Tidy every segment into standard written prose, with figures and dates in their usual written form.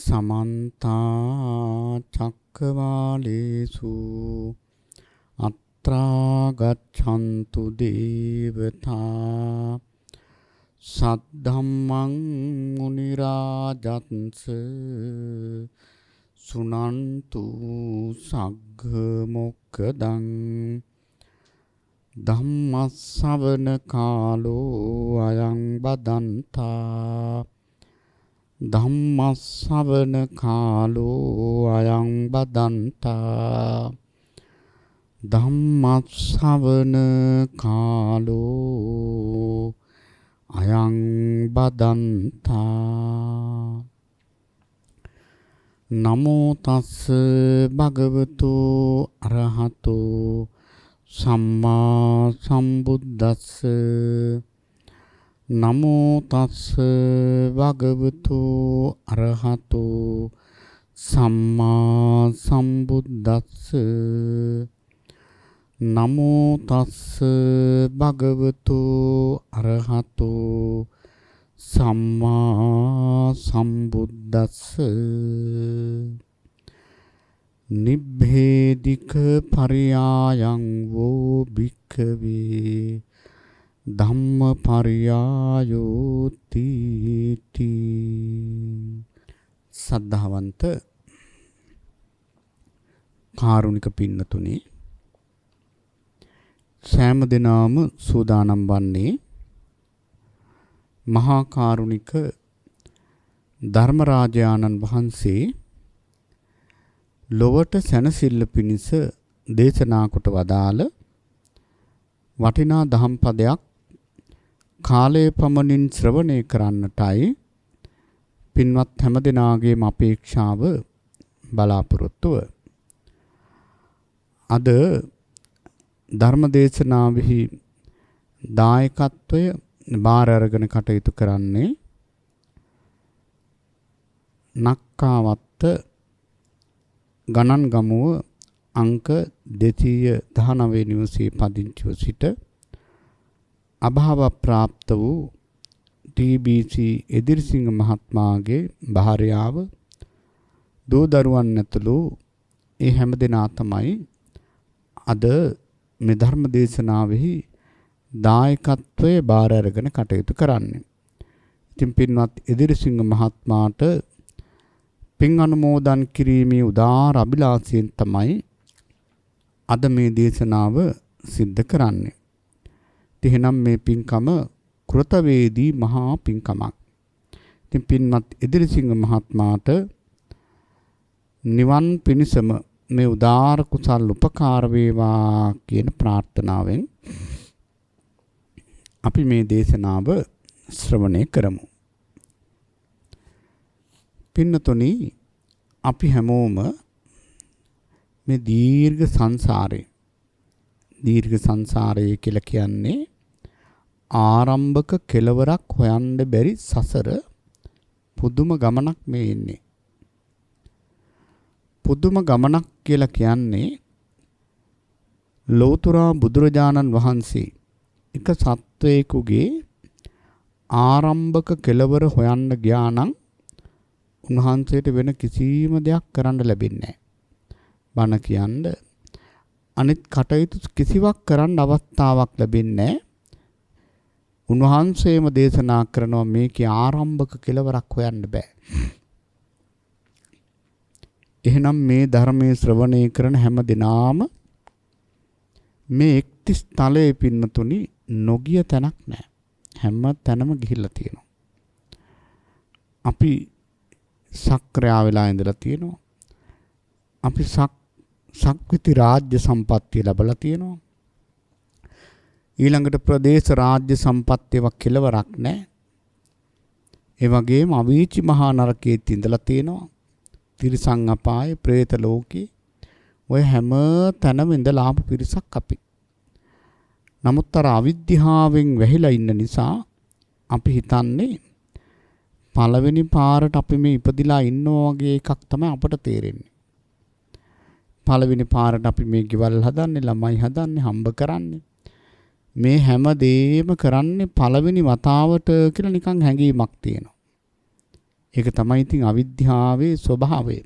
समन्ता चक्रवालेषु अत्रा गच्छन्तु देवता सद्धम्मं मुनिराजन्स सुनन्तु सग्गमोक्खदं धम्मස්සවන කාලෝ අයං බදන්තා ධම්මස්සවන කාලෝ අයං බදන්තා ධම්මස්සවන කාලෝ අයං බදන්තා නමෝ තස්ස භගවතු අරහතෝ සම්මා සම්බුද්දස්ස නමෝ තස්ස භගවතු අරහතෝ සම්මා සම්බුද්දස්ස නමෝ තස්ස භගවතු අරහතෝ සම්මා සම්බුද්දස්ස නිබ්බේධික පරියායං වූ භික්ඛවේ ධම්ම පරියායෝති සද්ධාවන්ත කාරුණික පින්නතුනි සෑම දිනම සූදානම් වන්නේ මහා කාරුණික ධර්මරාජානන් වහන්සේ ලොවට සැනසෙල්ල පිණිස දේශනා කොට වදාළ වටිනා දහම් පදයක් කාලයේ පමණින් ශ්‍රවණය කරන්නටයි පින්වත් හැමදෙනාගේම අපේක්ෂාව බලාපොරොත්තුව. අද ධර්ම දේශනාවෙහි දායකත්වය බාර අරගෙන කටයුතු කරන්නේ නක්කාවත්ත ගණන් ගමුව අංක 219 නිවසේ පදිංචිව සිට අභාව ප්‍රාප්ත වූ ටී.බී.සී. එදිරිසිංහ මහත්මයාගේ භාර්යාව දූ දරුවන් ඇතුළු ඒ හැමදෙනා තමයි අද මේ ධර්ම දේශනාවෙහි දායකත්වයේ බාර අරගෙන කටයුතු කරන්නේ. ඉතින් පින්වත් එදිරිසිංහ මහත්මයාට පින් අනුමෝදන් කිරීමේ උදාාර අභිලාෂයෙන් තමයි අද මේ දේශනාව සිද්ධ කරන්නේ. එහෙනම් මේ පින්කම කෘතවේදී මහා පින්කමක්. ඉතින් පින්වත් එදිරිසිංහ මහත්මයාට නිවන් පිණසම මේ උදාාර කුසල් උපකාර වේවා කියන ප්‍රාර්ථනාවෙන් අපි මේ දේශනාව ශ්‍රවණය කරමු. පින්නතුනි අපි හැමෝම මේ දීර්ඝ සංසාරය කියලා කියන්නේ ආරම්භක කෙලවරක් හොයන්න බැරි සසර පුදුම ගමනක් මේ ඉන්නේ. පුදුම ගමනක් කියලා කියන්නේ ලෞතුරා බුදුරජාණන් වහන්සේ එක සත්වයෙකුගේ ආරම්භක කෙලවර හොයන්න ගියා නම් උන්වහන්සේට වෙන කිසිම දෙයක් කරන්න ලැබෙන්නේ නැහැ. බණ කියන්න අනිත් කටයුතු කිසිවක් කරන්න අවස්ථාවක් ලැබෙන්නේ නැහැ. උන්වහන්සේම දේශනා කරනවා මේකේ ආරම්භක කෙලවරක් හොයන්න බෑ. එහෙනම් මේ ධර්මයේ ශ්‍රවණය කරන හැම දිනාම මේ එක්ති ස්ථලයේ පින්නතුනි නොගිය තැනක් නැහැ. හැම තැනම ගිහිල්ලා තියෙනවා. අපි සක්‍රියා වෙලා ඉඳලා තියෙනවා. අපි සක්විති රාජ්‍ය සම්පත්තිය ලැබලා තියෙනවා. ඊළඟට ප්‍රදේශ රාජ්‍ය සම්පත්තියව කෙලවරක් නැහැ. ඒ වගේම අවීචි මහා නරකයේ ඉඳලා තියෙනවා. තිරිසන් අපායේ, പ്രേත ලෝකේ ඔය හැම තැනම ඉඳලා ආපු පිරිසක් අපි. නමුත් අර අවිද්‍යාවෙන් වැහිලා ඉන්න නිසා අපි හිතන්නේ පළවෙනි පාරට අපි මේ ඉපදිලා ඉන්නවා වගේ එකක් තමයි අපට තේරෙන්නේ. පළවෙනි පාරට අපි මේ ගෙවල් හදන්නේ, ළමයි හදන්නේ, හම්බ කරන්නේ. මේ හැම දෙයක්ම කරන්නේ පළවෙනි වතාවට කියලා නිකන් හැඟීමක් තියෙනවා. ඒක තමයි ඉතින් අවිද්‍යාවේ ස්වභාවය.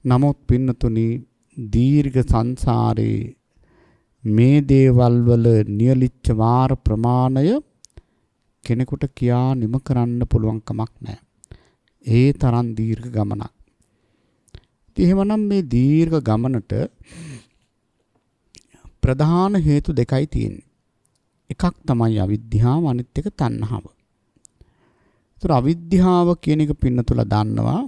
නමුත් පින්නතුනි දීර්ඝ සංසාරේ මේ දේවල් වල නියලිච්ච වාර ප්‍රමාණය කෙනෙකුට කියා නිම කරන්න පුළුවන් කමක් නැහැ. ඒ තරම් දීර්ඝ ගමනක්. ඉතින් එහෙමනම් මේ දීර්ඝ ගමනට ප්‍රධාන හේතු දෙකයි තියෙන්නේ. එකක් තමයි අවිද්‍යාව, අනිත් එක තණ්හාව. ඒතර අවිද්‍යාව කියන එක පින්නතුල දන්නවා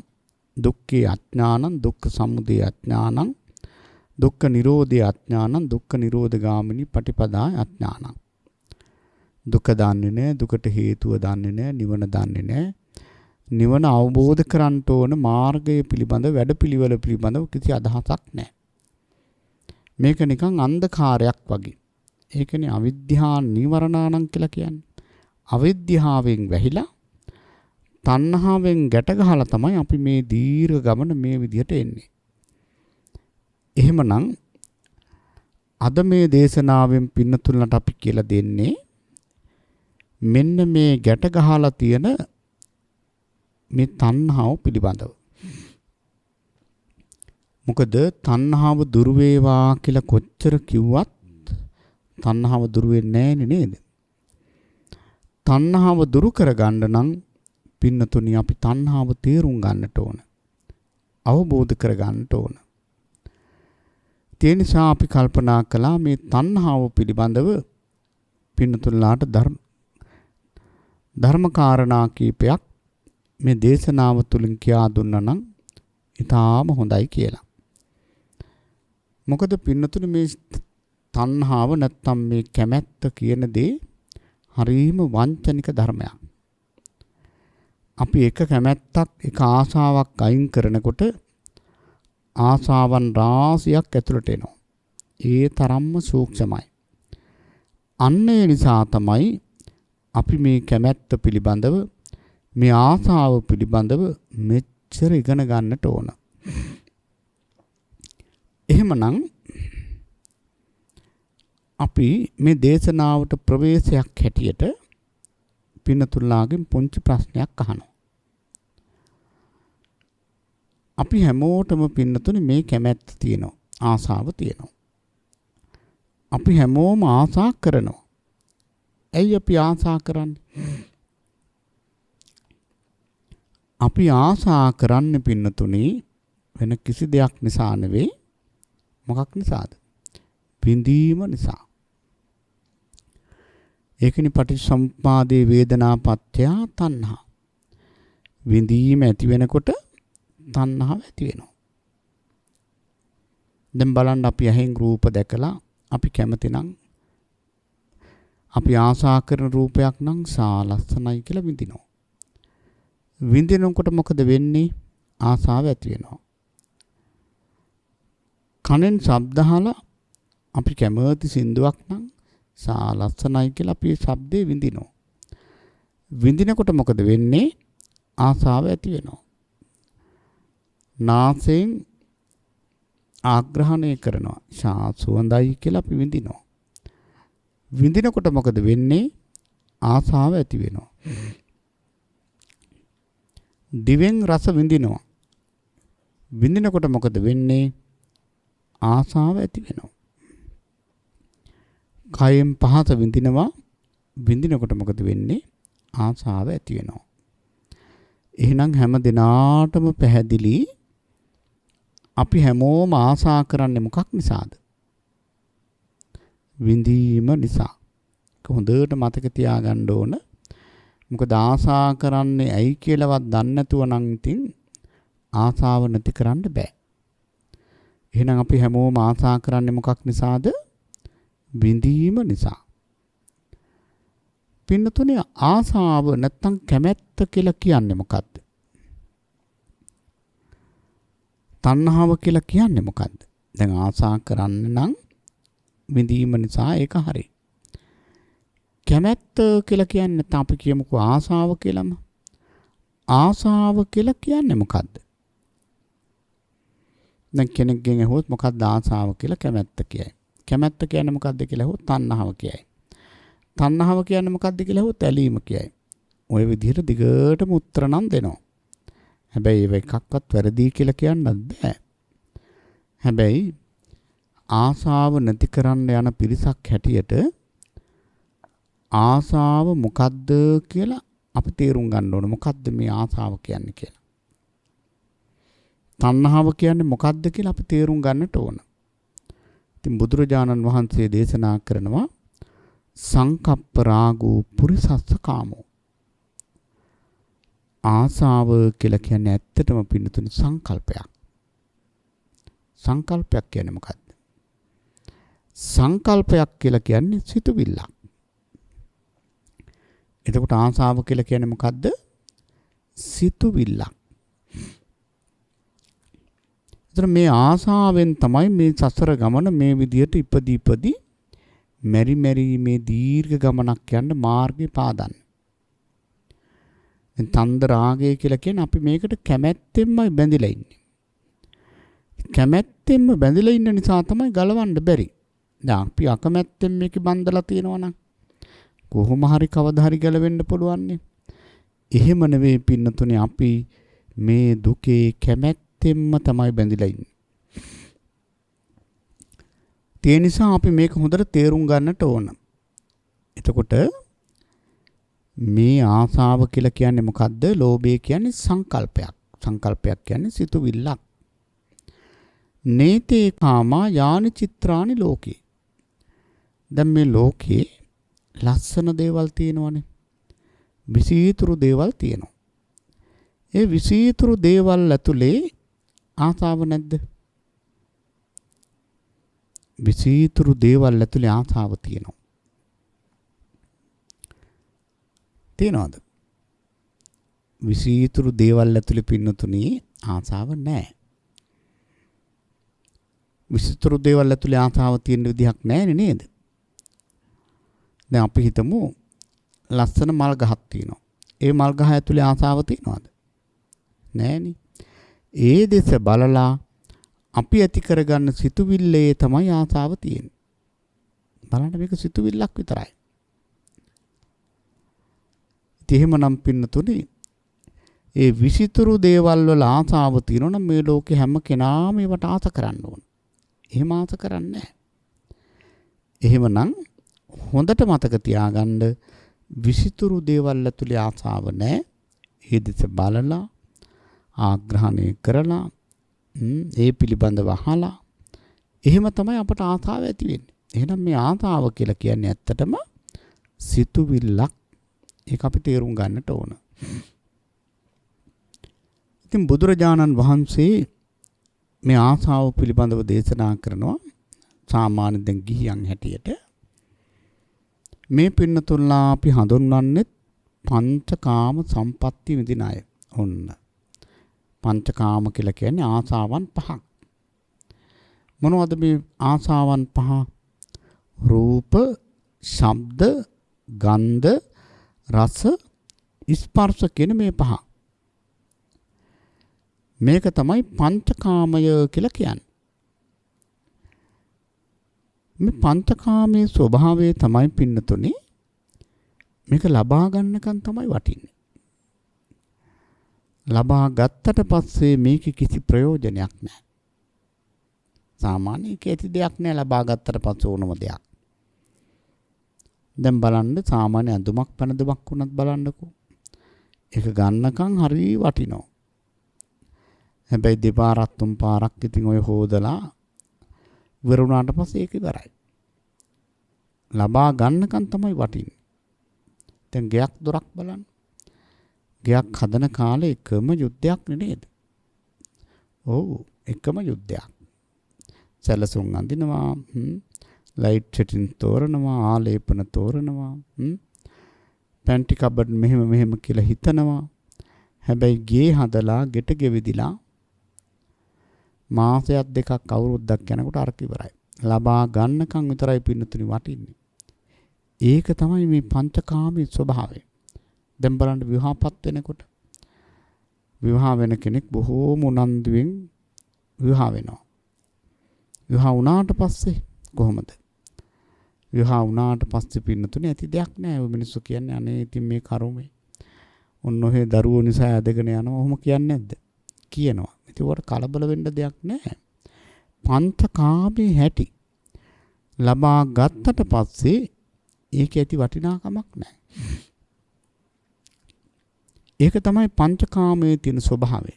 දුක්ඛේ අඥානං, දුක්ඛ සමුදය අඥානං, දුක්ඛ නිරෝධේ අඥානං, දුක්ඛ නිරෝධ ගාමිනී පටිපදා අඥානං. දුක දන්නේ නැහැ, දුකට හේතුව දන්නේ නැහැ, නිවන දන්නේ නැහැ. නිවන අවබෝධ කරගන්න ඕන මාර්ගය පිළිබඳ වැඩපිළිවෙල පිළිබඳව කිසි අදහසක් නැහැ. මේක නිකන් අන්ධකාරයක් වගේ. ඒකනේ අවිද්‍යා නිවරණානම් කියලා කියන්නේ. අවිද්‍යාවෙන් වැහිලා තණ්හාවෙන් ගැට ගහලා තමයි අපි මේ දීර්ඝ ගමන මේ විදිහට එන්නේ. එහෙමනම් අද මේ දේශනාවෙන් පින්නතුලට අපි කියලා දෙන්නේ මෙන්න මේ ගැට ගහලා තියෙන මේ තණ්හාව පිළිබඳව. මොකද තණ්හාව දුරු වේවා කියලා කොච්චර කිව්වත් තණ්හාව දුරු වෙන්නේ නැහැ නේද? තණ්හාව දුරු කරගන්න නම් පින්නතුනි අපි තණ්හාව තේරුම් ගන්නට ඕන. අවබෝධ කරගන්නට ඕන. ඒ නිසා අපි කල්පනා කළා මේ තණ්හාව පිළිබඳව පින්නතුල්ලාට ධර්මකාරණා කීපයක් මේ දේශනාව තුලින් කියා දුන්නා නම් ඊටාම හොඳයි කියලා. මොකද පින්නතුනි මේ තණ්හාව නැත්තම් මේ කැමැත්ත කියන දේ හරීම වංචනික ධර්මයක්. අපි එක කැමැත්තක්, එක ආසාවක් අයින් කරනකොට ආසාවන් රාශියක් ඇතුළට එනවා. ඒ තරම්ම සූක්ෂමයි. අන්න ඒ නිසා තමයි අපි මේ කැමැත්ත පිළිබඳව, මේ ආසාව පිළිබඳව මෙච්චර ඉගෙන ගන්නට ඕන. එහෙමනම් අපි මේ දේශනාවට ප්‍රවේශයක් හැටියට පින්නතුල්ලාගෙන් පුංචි ප්‍රශ්නයක් අහනවා. අපි හැමෝටම පින්නතුනේ මේ කැමැත්ත තියෙනවා, ආසාව තියෙනවා. අපි හැමෝම ආසා කරනවා. ඇයි අපි ආසා කරන්නේ? අපි ආසා කරන්නේ පින්නතුනේ වෙන කිසි දෙයක් නිසා නෙවෙයි. මොකක් නිසාද? විඳීම නිසා. ඒකනේ පටිච්චසමුප්පාදේ වේදනාපත්‍ය තණ්හා. විඳීම ඇති වෙනකොට තණ්හාව ඇති වෙනවා. දැන් බලන්න අපි ඇහෙන් රූප දැකලා අපි කැමති නම් අපි ආසා කරන රූපයක් නම් සාලස්සනයි කියලා විඳිනවා. විඳිනකොට මොකද වෙන්නේ? ආසාව ඇති වෙනවා. කනෙන් ශබ්ද අහලා අපි කැමති සින්දුවක් නම් සාලස්සනයි කියලා අපි ශබ්දේ විඳිනවා. විඳිනකොට මොකද වෙන්නේ? ආසාව ඇති වෙනවා. නාසයෙන් ආග්‍රහණය කරනවා. සුවඳයි කියලා අපි විඳිනවා. විඳිනකොට මොකද වෙන්නේ? ආසාව ඇති වෙනවා. දිවෙන් රස විඳිනවා. විඳිනකොට මොකද වෙන්නේ? ආසාව ඇති වෙනවා. කයෙන් පහස විඳිනවා. විඳිනකොට මොකද වෙන්නේ? ආසාව ඇති වෙනවා. එහෙනම් හැම දිනාටම පැහැදිලි අපි හැමෝම ආසා කරන්නේ මොකක් නිසාද? විඳීම නිසා. හොඳට මතක තියාගන්න ඕන. මොකද ආසා කරන්නේ ඇයි කියලාවත් දන්නේ නැතුව නම් ඉතින් ආසාව නැති කරන්න බෑ. එහෙනම් අපි හැමෝම ආසා කරන්නේ මොකක් නිසාද? විඳීම නිසා. පින්නතුනේ ආසාව නැත්තම් කැමැත්ත කියලා කියන්නේ මොකද්ද? තණ්හාව කියලා කියන්නේ මොකද්ද? දැන් ආසා කරන්න නම් විඳීම නිසා ඒක හරි. කැමැත්ත කියලා කියන්නේ නැත්නම් අපි කියමුකෝ ආසාව කියලාම. ආසාව කියලා කියන්නේ මොකද්ද? දැන් කෙනෙක්ගෙන් අහුවොත් මොකක්ද ආසාව කියලා කැමැත්ත කියයි. කැමැත්ත කියන්නේ මොකද්ද කියලා අහුවොත් තණ්හාව කියයි. තණ්හාව කියන්නේ මොකද්ද කියලා අහුවොත් ඇලීම කියයි. ওই විදිහට දිගටම උත්තර නම් දෙනවා. හැබැයි ඒව එකක්වත් වැරදි කියලා කියන්නත් බෑ. හැබැයි ආසාව නැති කරන්න යන පිරිසක් හැටියට ආසාව මොකද්ද කියලා අපි තේරුම් ගන්න ඕන. මොකද්ද මේ ආසාව කියන්නේ කියලා. තණ්හාව කියන්නේ මොකද්ද කියලා අපි තේරුම් ගන්නට ඕන. ඉතින් බුදුරජාණන් වහන්සේ දේශනා කරනවා සංකප්ප රාගෝ පුරිසස්ස කාමෝ. ආසාව කියලා කියන්නේ ඇත්තටම පින්නතුනි සංකල්පයක්. සංකල්පයක් කියන්නේ මොකද්ද? සංකල්පයක් කියලා කියන්නේ සිතුවිල්ලක්. එතකොට ආසාව කියලා කියන්නේ මොකද්ද? සිතුවිල්ලක්. එතන මේ ආසාවෙන් තමයි මේ සසර ගමන මේ විදියට ඉපදී මෙරි මේ දීර්ඝ ගමනක් යන්න මාර්ගේ පාදන්නේ. දැන් තන්ද රාගය කියලා කියන්නේ අපි මේකට කැමැත්තෙන්මයි බැඳිලා ඉන්නේ. කැමැත්තෙන්ම බැඳිලා ඉන්න නිසා තමයි ගලවන්න බැරි. දැන් අපි අකමැත්තෙන් මේක බඳලා තියෙනවා නම් කොහොම හරි කවදා හරි ගැලවෙන්න පුළුවන් නේ. එහෙම නෙවෙයි පින්නතුනේ අපි මේ දුකේ කැමැත්තෙන්ම තමයි බැඳිලා ඉන්නේ. ඒ නිසා අපි මේක හොඳට තේරුම් ගන්නට ඕන. එතකොට මේ ආසාව කියලා කියන්නේ මොකද්ද? ලෝභය කියන්නේ සංකල්පයක්. සංකල්පයක් කියන්නේ සිතුවිල්ලක්. නේතේ කාමා යානි චිත්‍රානි ලෝකේ. දැන් මේ ලෝකේ ලස්සන දේවල් තියෙනවනේ. විචිත්‍ර දේවල් තියෙනවා. ඒ විචිත්‍ර දේවල් ඇතුලේ ආසාව නැද්ද? විචිත්‍ර දේවල් ඇතුලේ ආසාව තියෙනවා. තියෙනවද? විචිත්‍ර දේවල් ඇතුලේ පින්නතුණී ආසාව නැහැ. විචිත්‍ර දේවල් ඇතුලේ ආසාව තියෙන විදිහක් නැහැ නේද? දැන් අපි හිතමු ලස්සන මල් ගහක් තියෙනවා. ඒ මල් ගහ ඇතුලේ ආසාව තියෙනවද? නැහැනේ. ඒ දෙස බලලා අපි ඇති කරගන්න සිතුවිල්ලේ තමයි ආසාව තියෙන්නේ. බලන්න මේක සිතුවිල්ලක් විතරයි. ඉතින් එහෙමනම් පින්නතුනේ ඒ විචිතුරු දේවල් වල ආසාව තියෙනවා නම් මේ ලෝකේ හැම කෙනාම ඒවට ආස කරන්න ඕන. එහෙම ආස කරන්නේ නැහැ. එහෙමනම් හොඳට මතක තියාගන්න විචිතුරු දේවල් ඇතුලේ ආසාව නැහැ. ඒ දෙස බලලා ආග්‍රහණය කරලා ඒ පිළිබඳව අහලා එහෙම තමයි අපට ආසාව ඇති වෙන්නේ. එහෙනම් මේ ආසාව කියලා කියන්නේ ඇත්තටම සිතුවිල්ලක්. ඒක අපි තේරුම් ගන්නට ඕන. ඉතින් බුදුරජාණන් වහන්සේ මේ ආසාව පිළිබඳව දේශනා කරනවා සාමාන්‍ය දැන් ගිහියන් හැටියට මේ පින්නතුල්ලා අපි හඳුන්වන්නේ පංචකාම සම්පatti විඳින අය. ඔන්න. පංචකාම කියලා කියන්නේ ආසාවන් පහක්. මොනවද මේ ආසාවන් පහ? රූප, ශබ්ද, ගන්ධ, රස, ස්පර්ශ කියන මේ පහ. මේක තමයි පංචකාමය කියලා කියන්නේ. මේ පංචකාමයේ ස්වභාවය තමයි පින්නතුනේ මේක ලබා ගන්නකන් තමයි වටින්නේ. ලබා ගත්තට පස්සේ මේක කිසි ප්‍රයෝජනයක් නැහැ. සාමාන්‍ය කේති දෙයක් නෑ ලබා ගත්තට පස්සේ ඕනම දෙයක්. දැන් බලන්න සාමාන්‍ය අඳුමක් පැනදුමක් වුණත් බලන්නකෝ. ඒක ගන්නකන් හරි වටිනවා. හැබැයි දෙපාරක් තුන් පාරක් ඉතින් ඔය හොදලා ඉවරුණාට පස්සේ ඒක ඉවරයි. ලබා ගන්නකන් තමයි වටින්නේ. දැන් ගයක් දොරක් බලන්න. ගයක් හදන කාලේ එකම යුද්ධයක් නේද? ඔව් එකම යුද්ධයක්. සැලසුම් අඳිනවා, ලයිට් සෙටින් තෝරනවා, ආලේපන තෝරනවා, පැන්ටි කබඩ් මෙහෙම කියලා හිතනවා. හැබැයි ගේ හදලා ගෙට ගෙවිදිලා මාසයක් දෙකක් අවුරුද්දක් යනකොට අරක ඉවරයි. ලබා ගන්නකම් විතරයි පින්නතුනි වටින්නේ. ඒක තමයි මේ පංචකාමී ස්වභාවය. දැන් බලන්න විවාහපත් වෙනකොට විවාහ වෙන කෙනෙක් බොහෝම උනන්දුවෙන් විවාහ වෙනවා. විවාහ වුණාට පස්සේ කොහොමද? විවාහ වුණාට පස්සේ පින්නතුනි ඇති දෙයක් නෑ. ඔය මිනිස්සු කියන්නේ අනේ ඉතින් මේ කරුමේ ඔන්න ඔහේ දරුවෝ නිසා ඇදගෙන යනවා. ඔහොම කියන්නේ නැද්ද? කියනවා. ඉතින් උවට කලබල වෙන්න දෙයක් නැහැ. පංචකාමයේ හැටි ලබා ගත්තට පස්සේ ඒක ඇති වටිනාකමක් නැහැ. ඒක තමයි පංචකාමයේ තියෙන ස්වභාවය.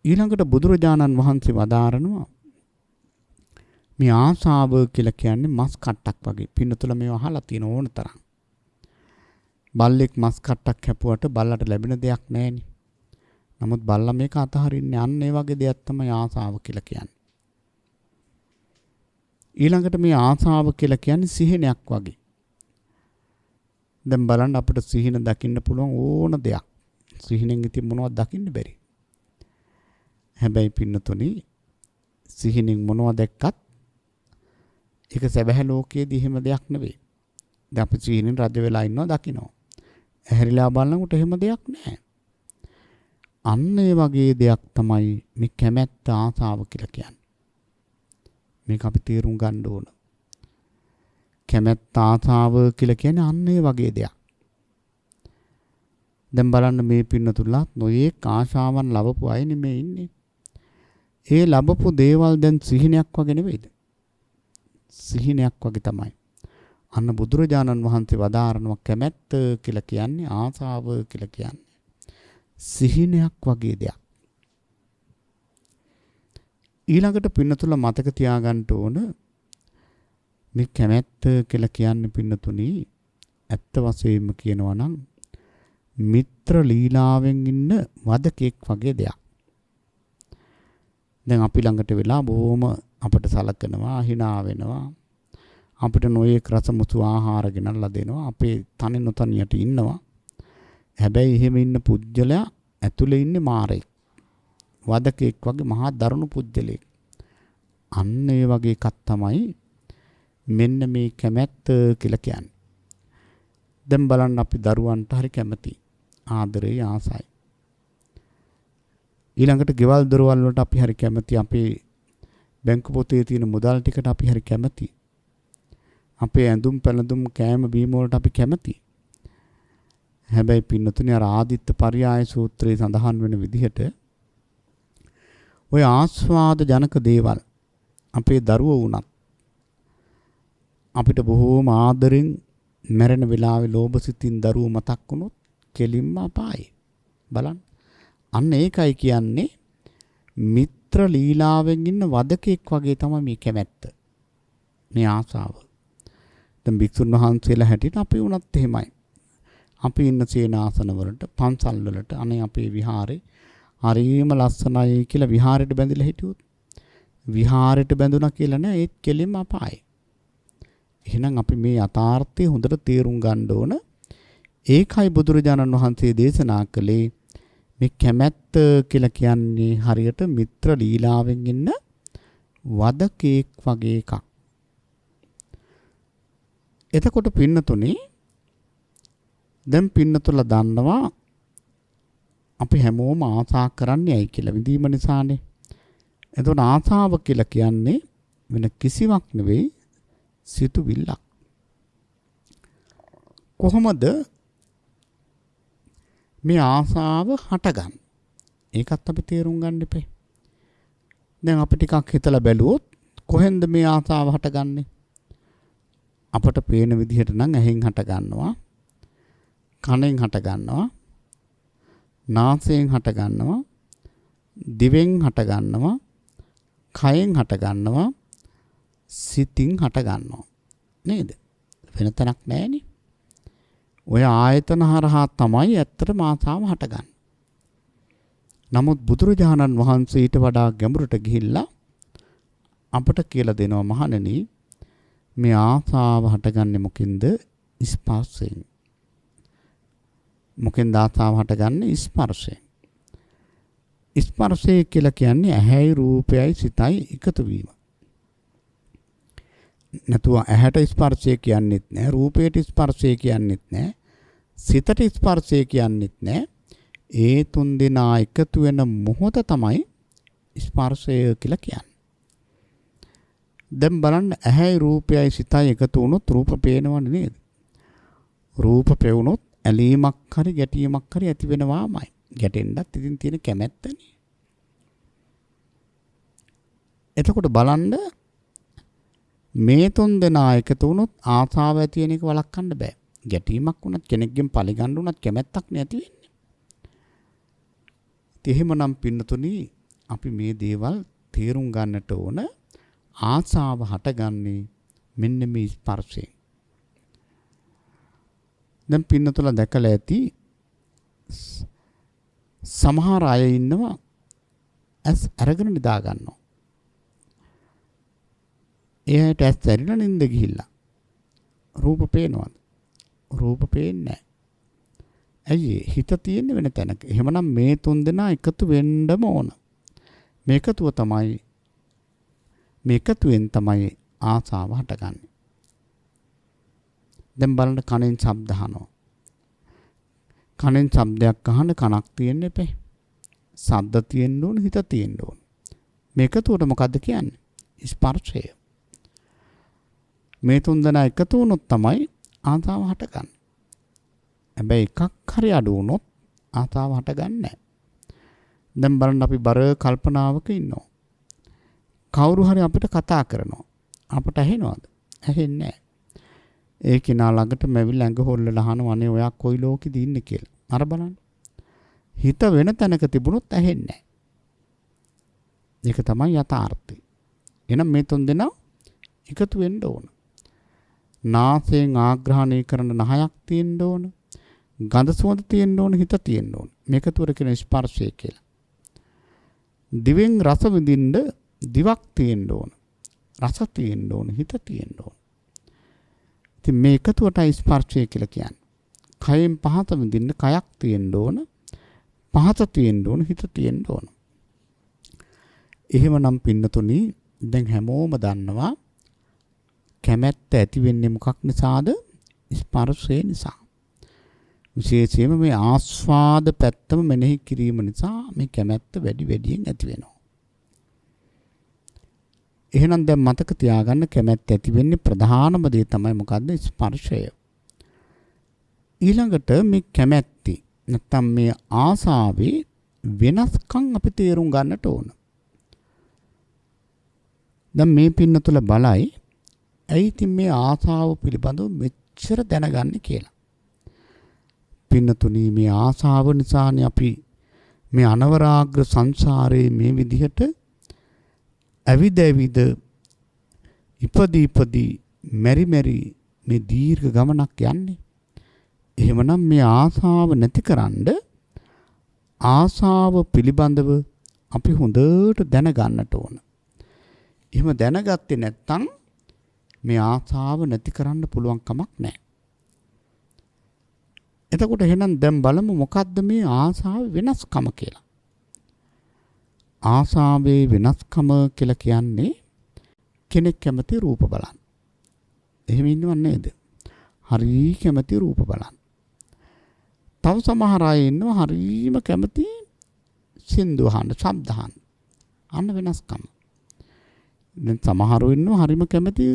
ඊළඟට බුදුරජාණන් වහන්සේ වදාරනවා මේ ආසාව කියලා කියන්නේ මස් කට්ටක් වගේ. පින්නතුල මේව අහලා තියෙන ඕන තරම්. බල්ලෙක් මස් කට්ටක් කැපුවට බල්ලට ලැබෙන දෙයක් නැහෙනි. නමුත් බල්ලා මේක අතහරින්නේ අන්න ඒ වගේ දෙයක් තමයි ආසාව කියලා කියන්නේ. ඊළඟට මේ ආසාව කියලා කියන්නේ සිහිනයක් වගේ. දැන් බලන්න අපිට සිහින දකින්න පුළුවන් ඕන දෙයක්. සිහිනෙන් ඉතින් මොනවද දකින්න බැරි. හැබැයි පින්නතුනි සිහිනෙන් මොනවද දැක්කත් ඒක සැබෑ ලෝකයේදී එහෙම දෙයක් නෙවෙයි. දැන් අපි සිහිනෙන් රජ වෙලා ඉන්නවා දකින්නවා. ඇහැරිලා බලනකොට එහෙම දෙයක් නැහැ. අන්න ඒ වගේ දෙයක් තමයි මේ කැමැත්ත ආසාව කියලා කියන්නේ. මේක අපි තේරුම් ගන්න ඕන. කැමැත්ත ආසාව කියලා කියන්නේ අන්න ඒ වගේ දෙයක්. දැන් බලන්න මේ පින්නතුලා නොයේක් ආශාවන් ලැබපු අය නෙමෙයි ඉන්නේ. ඒ ලැබපු දේවල් දැන් සිහිනයක් වගේ නෙවෙයිද? සිහිනයක් වගේ තමයි. අන්න බුදුරජාණන් වහන්සේ වදාරනවා කැමැත්ත කියලා කියන්නේ ආසාව කියලා කියන්නේ සිහිනයක් වගේ දෙයක්. ඊළඟට පින්නතුල මතක තියාගන්න ඕන මේ කැමැත්ත කියලා කියන්නේ පින්නතුනි ඇත්ත වශයෙන්ම කියනවා නම් මිත්‍ර ලීලාවෙන් ඉන්න වදකෙක් වගේ දෙයක්. දැන් අපි ළඟට වෙලා බොහොම අපට සලකනවා, hina වෙනවා. අපිට නොයේක රසමුසු ආහාර ගෙනල්ලා දෙනවා. අපේ තනි නොතනියට ඉන්නවා. හැබැයි එහෙම ඉන්න පුජ්‍යලයා ඇතුලේ ඉන්නේ මාරෙක්. වදකෙක් වගේ මහා දරුණු පුජ්‍යලෙක්. අන්න ඒ වගේ එකක් තමයි මෙන්න මේ කැමැත්ත කියලා කියන්නේ. දැන් බලන්න අපි දරුවන්ට හරි කැමති. ආදරේ ආසයි. ඊළඟට ගෙවල් දොරවල් වලට අපි හරි කැමති. අපේ බැංකු පොතේ තියෙන මුදල් ටිකට අපි හරි කැමති. අපේ ඇඳුම් පැළඳුම් කෑම බීම වලට අපි කැමති. හැබැයි පින්නතුනේ අර ආදිත්ත පරියාය සූත්‍රයේ සඳහන් වෙන විදිහට ඔය ආස්වාද ජනක දේවල් අපේ දරුවෝ වුණත් අපිට බොහෝම ආදරෙන් මැරෙන වෙලාවේ ලෝභ සිතින් දරුවෝ මතක් වුණොත් කෙලින්ම අපායි. බලන්න. අන්න ඒකයි කියන්නේ මිත්‍ර ලීලාවෙන් ඉන්න වදකෙක් වගේ තමයි මේ කැමැත්ත. මේ ආසාව. දැන් භික්ෂුන් වහන්සේලා හැටියට අපි වුණත් එහෙමයි. අපි ඉන්න සේනාසන වලට, පන්සල් වලට, අනේ අපේ විහාරේ හරිම ලස්සනයි කියලා විහාරෙට බැඳිලා හිටියොත් විහාරෙට බැඳුණා කියලා නෑ ඒත් කෙලින්ම අපායි. එහෙනම් අපි මේ යථාර්ථය හොඳට තේරුම් ගන්න ඕන. ඒකයි බුදුරජාණන් වහන්සේ දේශනා කළේ මේ කැමැත්ත කියලා කියන්නේ හරියට මිත්‍ර ලීලාවෙන් ඉන්න වදකෙක් වගේ එකක්. එතකොට පින්නතුනේ දැන් පින්නතුලා දන්නවා අපි හැමෝම ආසා කරන්නේ ඇයි කියලා විඳීම නිසානේ. එතකොට ආසාව කියලා කියන්නේ වෙන කිසිවක් නෙවෙයි සිතුවිල්ලක්. කොහොමද මේ ආසාව හටගන්නේ? ඒකත් අපි තේරුම් ගන්න ඉපේ. දැන් අපි ටිකක් හිතලා බැලුවොත් කොහෙන්ද මේ ආසාව හටගන්නේ? අපට පේන විදිහට නම් ඇහෙන් හට ගන්නවා, කනෙන් හට ගන්නවා, නාසයෙන් හට ගන්නවා, දිවෙන් හට ගන්නවා, කයෙන් හට ගන්නවා, සිතින් හට ගන්නවා. නේද? වෙන තැනක් නැහැනේ. ඔය ආයතන හරහා තමයි ඇත්තටම ආසාව හටගන්නේ. නමුත් බුදුරජාණන් වහන්සේ ඊට වඩා ගැඹුරට ගිහිල්ලා අපට කියලා දෙනවා මහණෙනි මේ ආසාව හටගන්නේ මොකෙන්ද? ස්පර්ශයෙන්. මොකෙන්ද ආසාව හටගන්නේ? ස්පර්ශයෙන්. ස්පර්ශය කියලා කියන්නේ ඇහැයි රූපයයි සිතයි එකතු වීම. නැතුව ඇහැට ස්පර්ශය කියන්නේත් නැහැ, රූපයට ස්පර්ශය කියන්නේත් නැහැ, සිතට ස්පර්ශය කියන්නේත් නැහැ. ඒ තුන් දෙනා එකතු වෙන මොහොත තමයි ස්පර්ශය කියලා කියන්නේ. දැන් බලන්න ඇහැයි රූපයයි සිතයි එකතු වුණොත් රූප පේනවනේ නේද? රූප පෙවුනොත් ඇලීමක් හරි ගැටීමක් හරි ඇති වෙනවාමයි. ගැටෙන්නත් ඉතින් තියෙන කැමැත්තනේ. එතකොට බලන්න මේ තුන් දෙනා එකතු වුණොත් ආසාව ඇති වෙන එක වළක්වන්න බෑ. ගැටීමක් වුණත් කෙනෙක්ගෙන් පරිගන්න වුණත් කැමැත්තක් නැති වෙන්නේ. එහෙමනම් පින්නතුනි අපි මේ දේවල් තේරුම් ගන්නට ඕන. ආසාව හටගන්නේ මෙන්න මේ ස්පර්ශයෙන්. දැන් පින්නතුලා දැකලා ඇති සමහර අය ඉන්නවා ඇස් අරගෙන නිදා ගන්නවා. එයාට ඇස් ඇරිලා නින්ද ගිහිල්ලා. රූප පේනවද? රූප පේන්නේ නැහැ. ඇයි හිත තියෙන්නේ වෙන තැනක. එහෙමනම් මේ තුන් දෙනා එකතු වෙන්නම ඕන. මේකතුව තමයි මේකතුවෙන් තමයි ආසාව හටගන්නේ. දැන් බලන්න කනෙන් ශබ්ද අහනවා. කනෙන් ශබ්දයක් අහන්න කනක් තියෙන්න එපේ. ශබ්ද තියෙන්න ඕන, හිත තියෙන්න ඕන. මේකතුවට මොකද්ද කියන්නේ? ස්පර්ශය. මේ තුන් දෙනා එකතු වුණොත් තමයි ආසාව හටගන්නේ. හැබැයි එකක් හරි අඩු වුණොත් ආසාව හටගන්නේ නැහැ. දැන් බලන්න අපි බර කල්පනාවක ඉන්නවා. කවුරු හරි අපිට කතා කරනවා. අපට ඇහෙනවද? ඇහෙන්නේ නැහැ. ඒ කෙනා ළඟට මැවිලා ඇඟ හොල්ලලා අහනවා අනේ ඔයා කොයි ලෝකෙද ඉන්නේ කියලා. අර බලන්න. හිත වෙන තැනක තිබුණොත් ඇහෙන්නේ නැහැ. ඒක තමයි යථාර්ථය. එහෙනම් මේ තුන් දෙනා එකතු වෙන්න ඕන. නාසයෙන් ආග්‍රහණය කරන නහයක් තියෙන්න ඕන. ගඳ සුවඳ තියෙන්න ඕන, හිත තියෙන්න ඕන. මේක තුර කියන ස්පර්ශය කියලා. දිවෙන් රස විඳින්න දිවක් තියෙන්න ඕන. රස තියෙන්න ඕන, හිත තියෙන්න ඕන. ඉතින් මේක තුරටයි ස්පර්ශය කියලා කියන්නේ. කයෙන් පහත විඳින්න කයක් තියෙන්න ඕන. පහත තියෙන්න ඕන, හිත තියෙන්න ඕන. එහෙමනම් පින්නතුනි දැන් හැමෝම දන්නවා කැමැත්ත ඇති වෙන්නේ මොකක් නිසාද? ස්පර්ශය නිසා. විශේෂයෙන්ම මේ ආස්වාද පැත්තම මෙනෙහි කිරීම නිසා මේ කැමැත්ත වැඩි වැඩියෙන් ඇති වෙනවා. එහෙනම් දැන් මතක තියාගන්න කැමැත්ත ඇති වෙන්නේ ප්‍රධානම දේ තමයි මොකද්ද? ස්පර්ශය. ඊළඟට මේ කැමැත්ති නැත්තම් මේ ආසාවේ වෙනස්කම් අපි තේරුම් ගන්නට ඕන. දැන් මේ පින්න තුල බලයි ඇයි ඉතින් මේ ආසාව පිළිබඳව මෙච්චර දැනගන්නේ කියලා. පින්නතුනි මේ ආසාව නිසානේ අපි මේ අනවරාග්‍ර සංසාරයේ මේ විදිහට ඇවිද ඇවිද ඉපදී මෙරි මේ දීර්ඝ ගමනක් යන්නේ. එහෙමනම් මේ ආසාව නැතිකරන්න ආසාව පිළිබඳව අපි හොඳට දැනගන්නට ඕන. එහෙම දැනගත්තේ නැත්නම් මේ ආසාව නැති කරන්න පුළුවන් කමක් නැහැ. එතකොට එහෙනම් දැන් බලමු මොකද්ද මේ ආසාවේ වෙනස්කම කියලා. ආසාවේ වෙනස්කම කියලා කියන්නේ කෙනෙක් කැමති රූප බලන්න. එහෙම ඉන්නව නේද? හරි කැමති රූප බලන්න. තව සමහර අය ඉන්නවා හරිම කැමති සින්දු අහන්න, ශබ්ද අහන්න. අන්න වෙනස්කම. දැන් සමහරව ඉන්නවා හරිම කැමති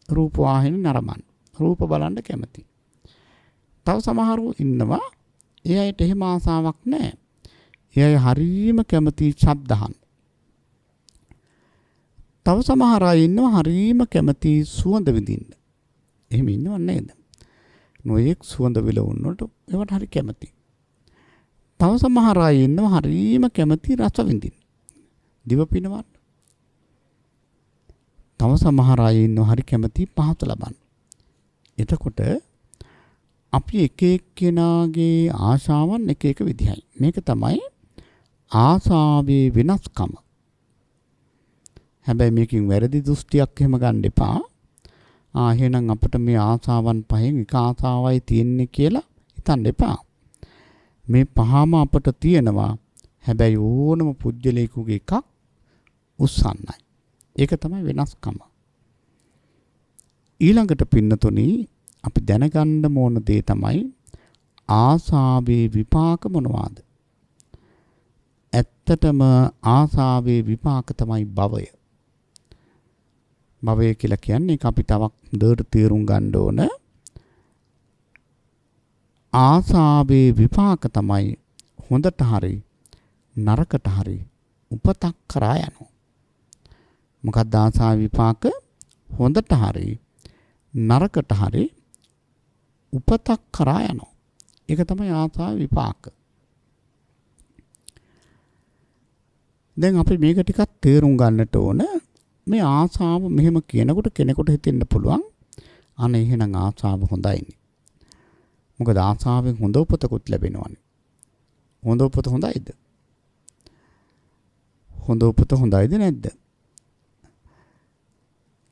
රූප වාහිනී නරඹන්න. රූප බලන්න කැමති. තව සමහරව ඉන්නවා ඒ අයට එහෙම ආසාවක් නැහැ. ඒ අය හරිම කැමති ශබ්ද අහන්න. තව සමහර අය ඉන්නවා හරිම කැමති සුවඳ විඳින්න. එහෙම ඉන්නව නේද? නොයෙක් සුවඳ විලවුන් වලට ඒවට හරි කැමති. තව සමහර අය ඉන්නවා හරිම කැමති රස විඳින්න. දිව පිනවන්න. තව සමහර අය ඉන්නවා හරි කැමති පහත ලබන්න. එතකොට අපි එක එක්කෙනාගේ ආශාවන් එක එක විදිහයි. මේක තමයි ආසාවේ වෙනස්කම. හැබැයි මේකෙන් වැරදි දෘෂ්ටියක් එහෙම ගන්න එපා. එහෙනම් අපිට මේ ආසාවන් පහෙන් එක ආසාවයි තියෙන්නේ කියලා හිතන්න එපා. මේ පහම අපට තියෙනවා. හැබැයි ඕනම පුජ්‍යලේකුගේ එකක් උස්සන්නයි. ඒක තමයි වෙනස්කම. ඊළඟට පින්නතුනි අපි දැනගන්න ඕන දේ තමයි ආසාවේ විපාක මොනවාද? ඇත්තටම ආසාවේ විපාක තමයි භවය. භවය කියලා කියන්නේ ඒක අපි තවක් හොඳට තේරුම් ගන්න ඕන. ආසාවේ විපාක තමයි හොඳට හරි නරකට හරි උපතක් කරා යනවා. මොකක්ද ආසාව විපාක? හොඳට හරි නරකට හරි උපතක් කරා යනවා. ඒක තමයි ආසාව විපාක. දැන් අපි මේක ටිකක් තේරුම් ගන්නට ඕන. මේ ආසාව මෙහෙම කියනකොට කෙනෙකුට හිතෙන්න පුළුවන් අනේ එහෙනම් ආසාව හොඳයිනේ. මොකද ආසාවෙන් හොඳ උපතකුත් ලැබෙනවානේ. හොඳ උපත හොඳයිද? හොඳ උපත හොඳයිද නැද්ද?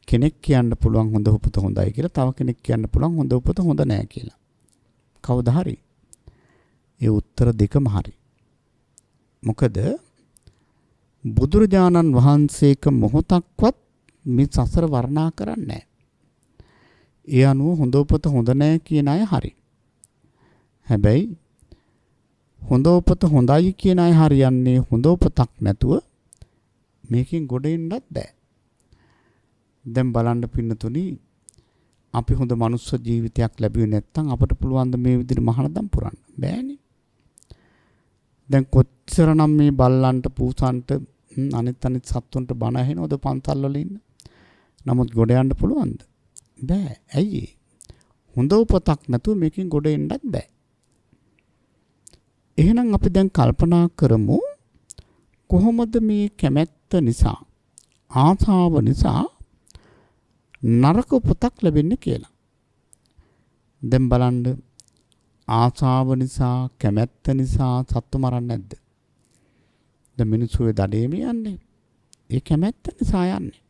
කෙනෙක් කියන්න පුළුවන් හොඳ උපත හොඳයි කියලා. තව කෙනෙක් කියන්න පුළුවන් හොඳ උපත හොඳ නෑ කියලා. කවුද හරි? ඒ උත්තර දෙකම හරි. මොකද බුදුරජාණන් වහන්සේක මොහොතක්වත් මේ සසර වර්ණනා කරන්නේ නැහැ. ඒ අනුව හොඳ උපත හොඳ නැහැ කියන අය හරි. හැබැයි හොඳ උපත හොඳයි කියන අය හරියන්නේ හොඳ උපතක් නැතුව මේකෙන් ගොඩ එන්නත් බෑ. දැන් බලන්න පින්නතුනි, අපි හොඳ මනුස්ස ජීවිතයක් ලැබුවේ නැත්නම් අපට පුළුවන් ද මේ විදිහට මහානදම් පුරන්න? බෑනේ. දැන් කොච්චරනම් මේ බල්ලන්ට පූසන්ට අනිත් සත්තුන්ට බණ ඇහෙනවද පන්සල් වල ඉන්න? නමුත් ගොඩ යන්න පුළුවන්ද? බෑ. ඇයි? හොඳ උපතක් නැතුව මේකෙන් ගොඩ එන්නත් බෑ. එහෙනම් අපි දැන් කල්පනා කරමු කොහොමද මේ කැමැත්ත නිසා, ආසාව නිසා නරක උපතක් ලැබෙන්නේ කියලා. දැන් බලන්න, ආසාව නිසා, කැමැත්ත නිසා සත්තු මරන්නේ නැද්ද? දැන් මිනිස්සු ඒ දඩේම යන්නේ. ඒ කැමැත්ත නිසා යන්නේ.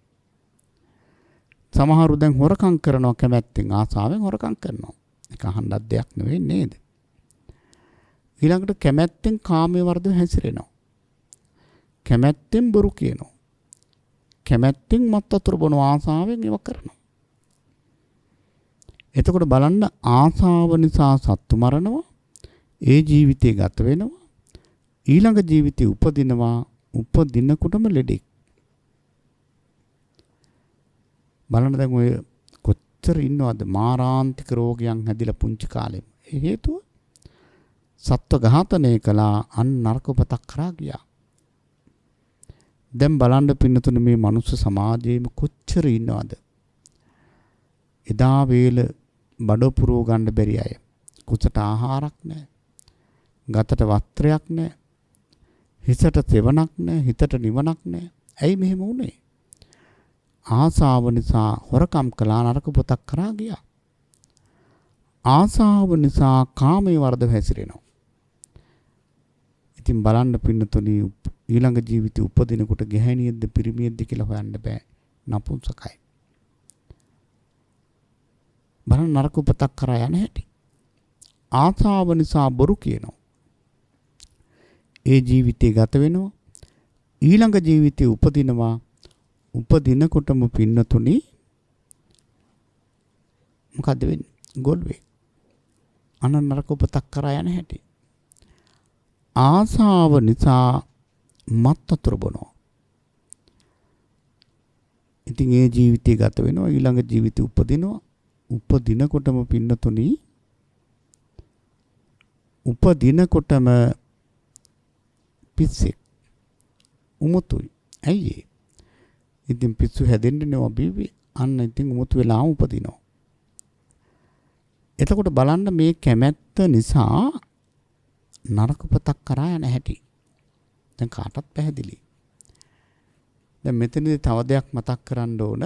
සමහරු දැන් හොරකම් කරනවා කැමැත්තෙන්, ආසාවෙන් හොරකම් කරනවා. ඒක අහන්නත් දෙයක් නෙවෙයි නේද? ඊළඟට කැමැත්තෙන් කාමයේ වර්ධව හැසිරෙනවා. කැමැත්තෙන් බොරු කියනවා. කැමැත්තෙන් මත් වතුර බොන ආසාවෙන් ඒව කරනවා. එතකොට බලන්න, ආසාව නිසා සත්තු මරනවා, ඒ ජීවිතේ ගත වෙනවා, ඊළඟ ජීවිතේ උපදිනවා, උපදිනකොටම ලෙඩෙක්. බලන්න දැන් ඔය කොච්චර ඉන්නවද මාරාන්තික රෝගයන් හැදිලා පුංචි කාලෙම. ඒ හේතුව සත්ව ඝාතනය කළා, අන් නරක උපතක් කරා ගියා. දැන් බලන්න පින්නතුනේ, මේ මනුස්ස සමාජයේම කොච්චර ඉන්නවද? එදා වේල බඩ පුරව ගන්න බැරි අය. කුසට ආහාරක් නැහැ. ගතට වස්ත්‍රයක් නැහැ. හිසට සෙවණක් නැහැ. හිතට නිවනක් නැහැ. ඇයි මෙහෙම වුනේ? ආසාව නිසා හොරකම් කළා, නරක උපතක් කරා ගියා. ආසාව නිසා කාමයේ වර්ධව හැසිරෙනවා. ඉතින් බලන්න පින්නතුනි, ඊළඟ ජීවිතේ උපදිනකොට ගැහැණියෙක්ද පිරිමියෙක්ද කියලා හොයන්න බෑ. නපුංසකයි. බලන්න නරක උපතක් කරා යන හැටි. ආසාව නිසා බොරු කියනවා. ඒ ජීවිතේ ගත වෙනවා. ඊළඟ ජීවිතේ උපදිනවා. උපදිනකොටම පින්නතුනි මොකද වෙන්නේ? ගොල්වේ. අන නරක උපතක් කරා යන හැටි. ආසාව නිසා මත් වතුර බොනවා. ඉතින් ඒ ජීවිතය ගත වෙනවා, ඊළඟ ජීවිතේ උපදිනවා. උපදිනකොටම පින්නතුනි, උපදිනකොටම පිස්සෙක්. උමුතුයි. ඇයි ඒ? ඉතින් පිස්සු හැදෙන්නේ නේ බීවි. අන්න ඉතින් උමුතු වෙලාම උපදිනවා. එතකොට බලන්න, මේ කැමැත්ත නිසා නරක උපතක් කරා යන හැටි. දැන් කාටත් පැහැදිලි. දැන් මෙතනදී තව දෙයක් මතක් කරන්න ඕන.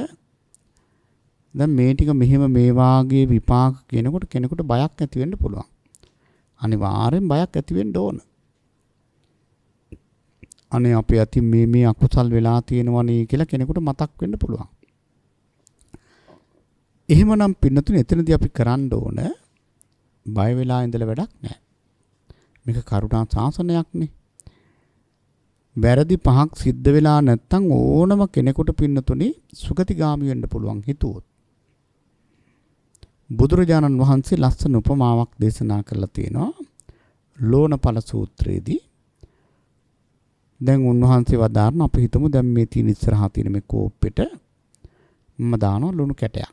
දැන් මේ ටික මෙහෙම මේ වාගේ විපාක කියනකොට කෙනෙකුට බයක් ඇති වෙන්න පුළුවන්. අනිවාර්යෙන් බයක් ඇති වෙන්න ඕන. අනේ අපේ අතින් මේ අකුසල් වෙලා තියෙනවනේ කියලා කෙනෙකුට මතක් වෙන්න පුළුවන්. එහෙමනම් පින්නතුනේ, එතනදී අපි කරන්න ඕන, බය වෙලා ඉඳලා වැඩක් නැහැ. මේක කරුණා ශාසනයක්නේ. වැරදි පහක් සිද්ධ වෙලා නැත්තම් ඕනම කෙනෙකුට පින්නතුනේ සුගතිගාමි වෙන්න පුළුවන් හිතුවොත්. බුදුරජාණන් වහන්සේ ලස්සන උපමාවක් දේශනා කරලා තියෙනවා ලෝණපල සූත්‍රයේදී. දැන් උන්වහන්සේ වදාारण, අපි හිතමු දැන් මේ තියෙන ඉස්සරහා තියෙන මේ කෝප්පෙට මම දානවා ලුණු කැටයක්.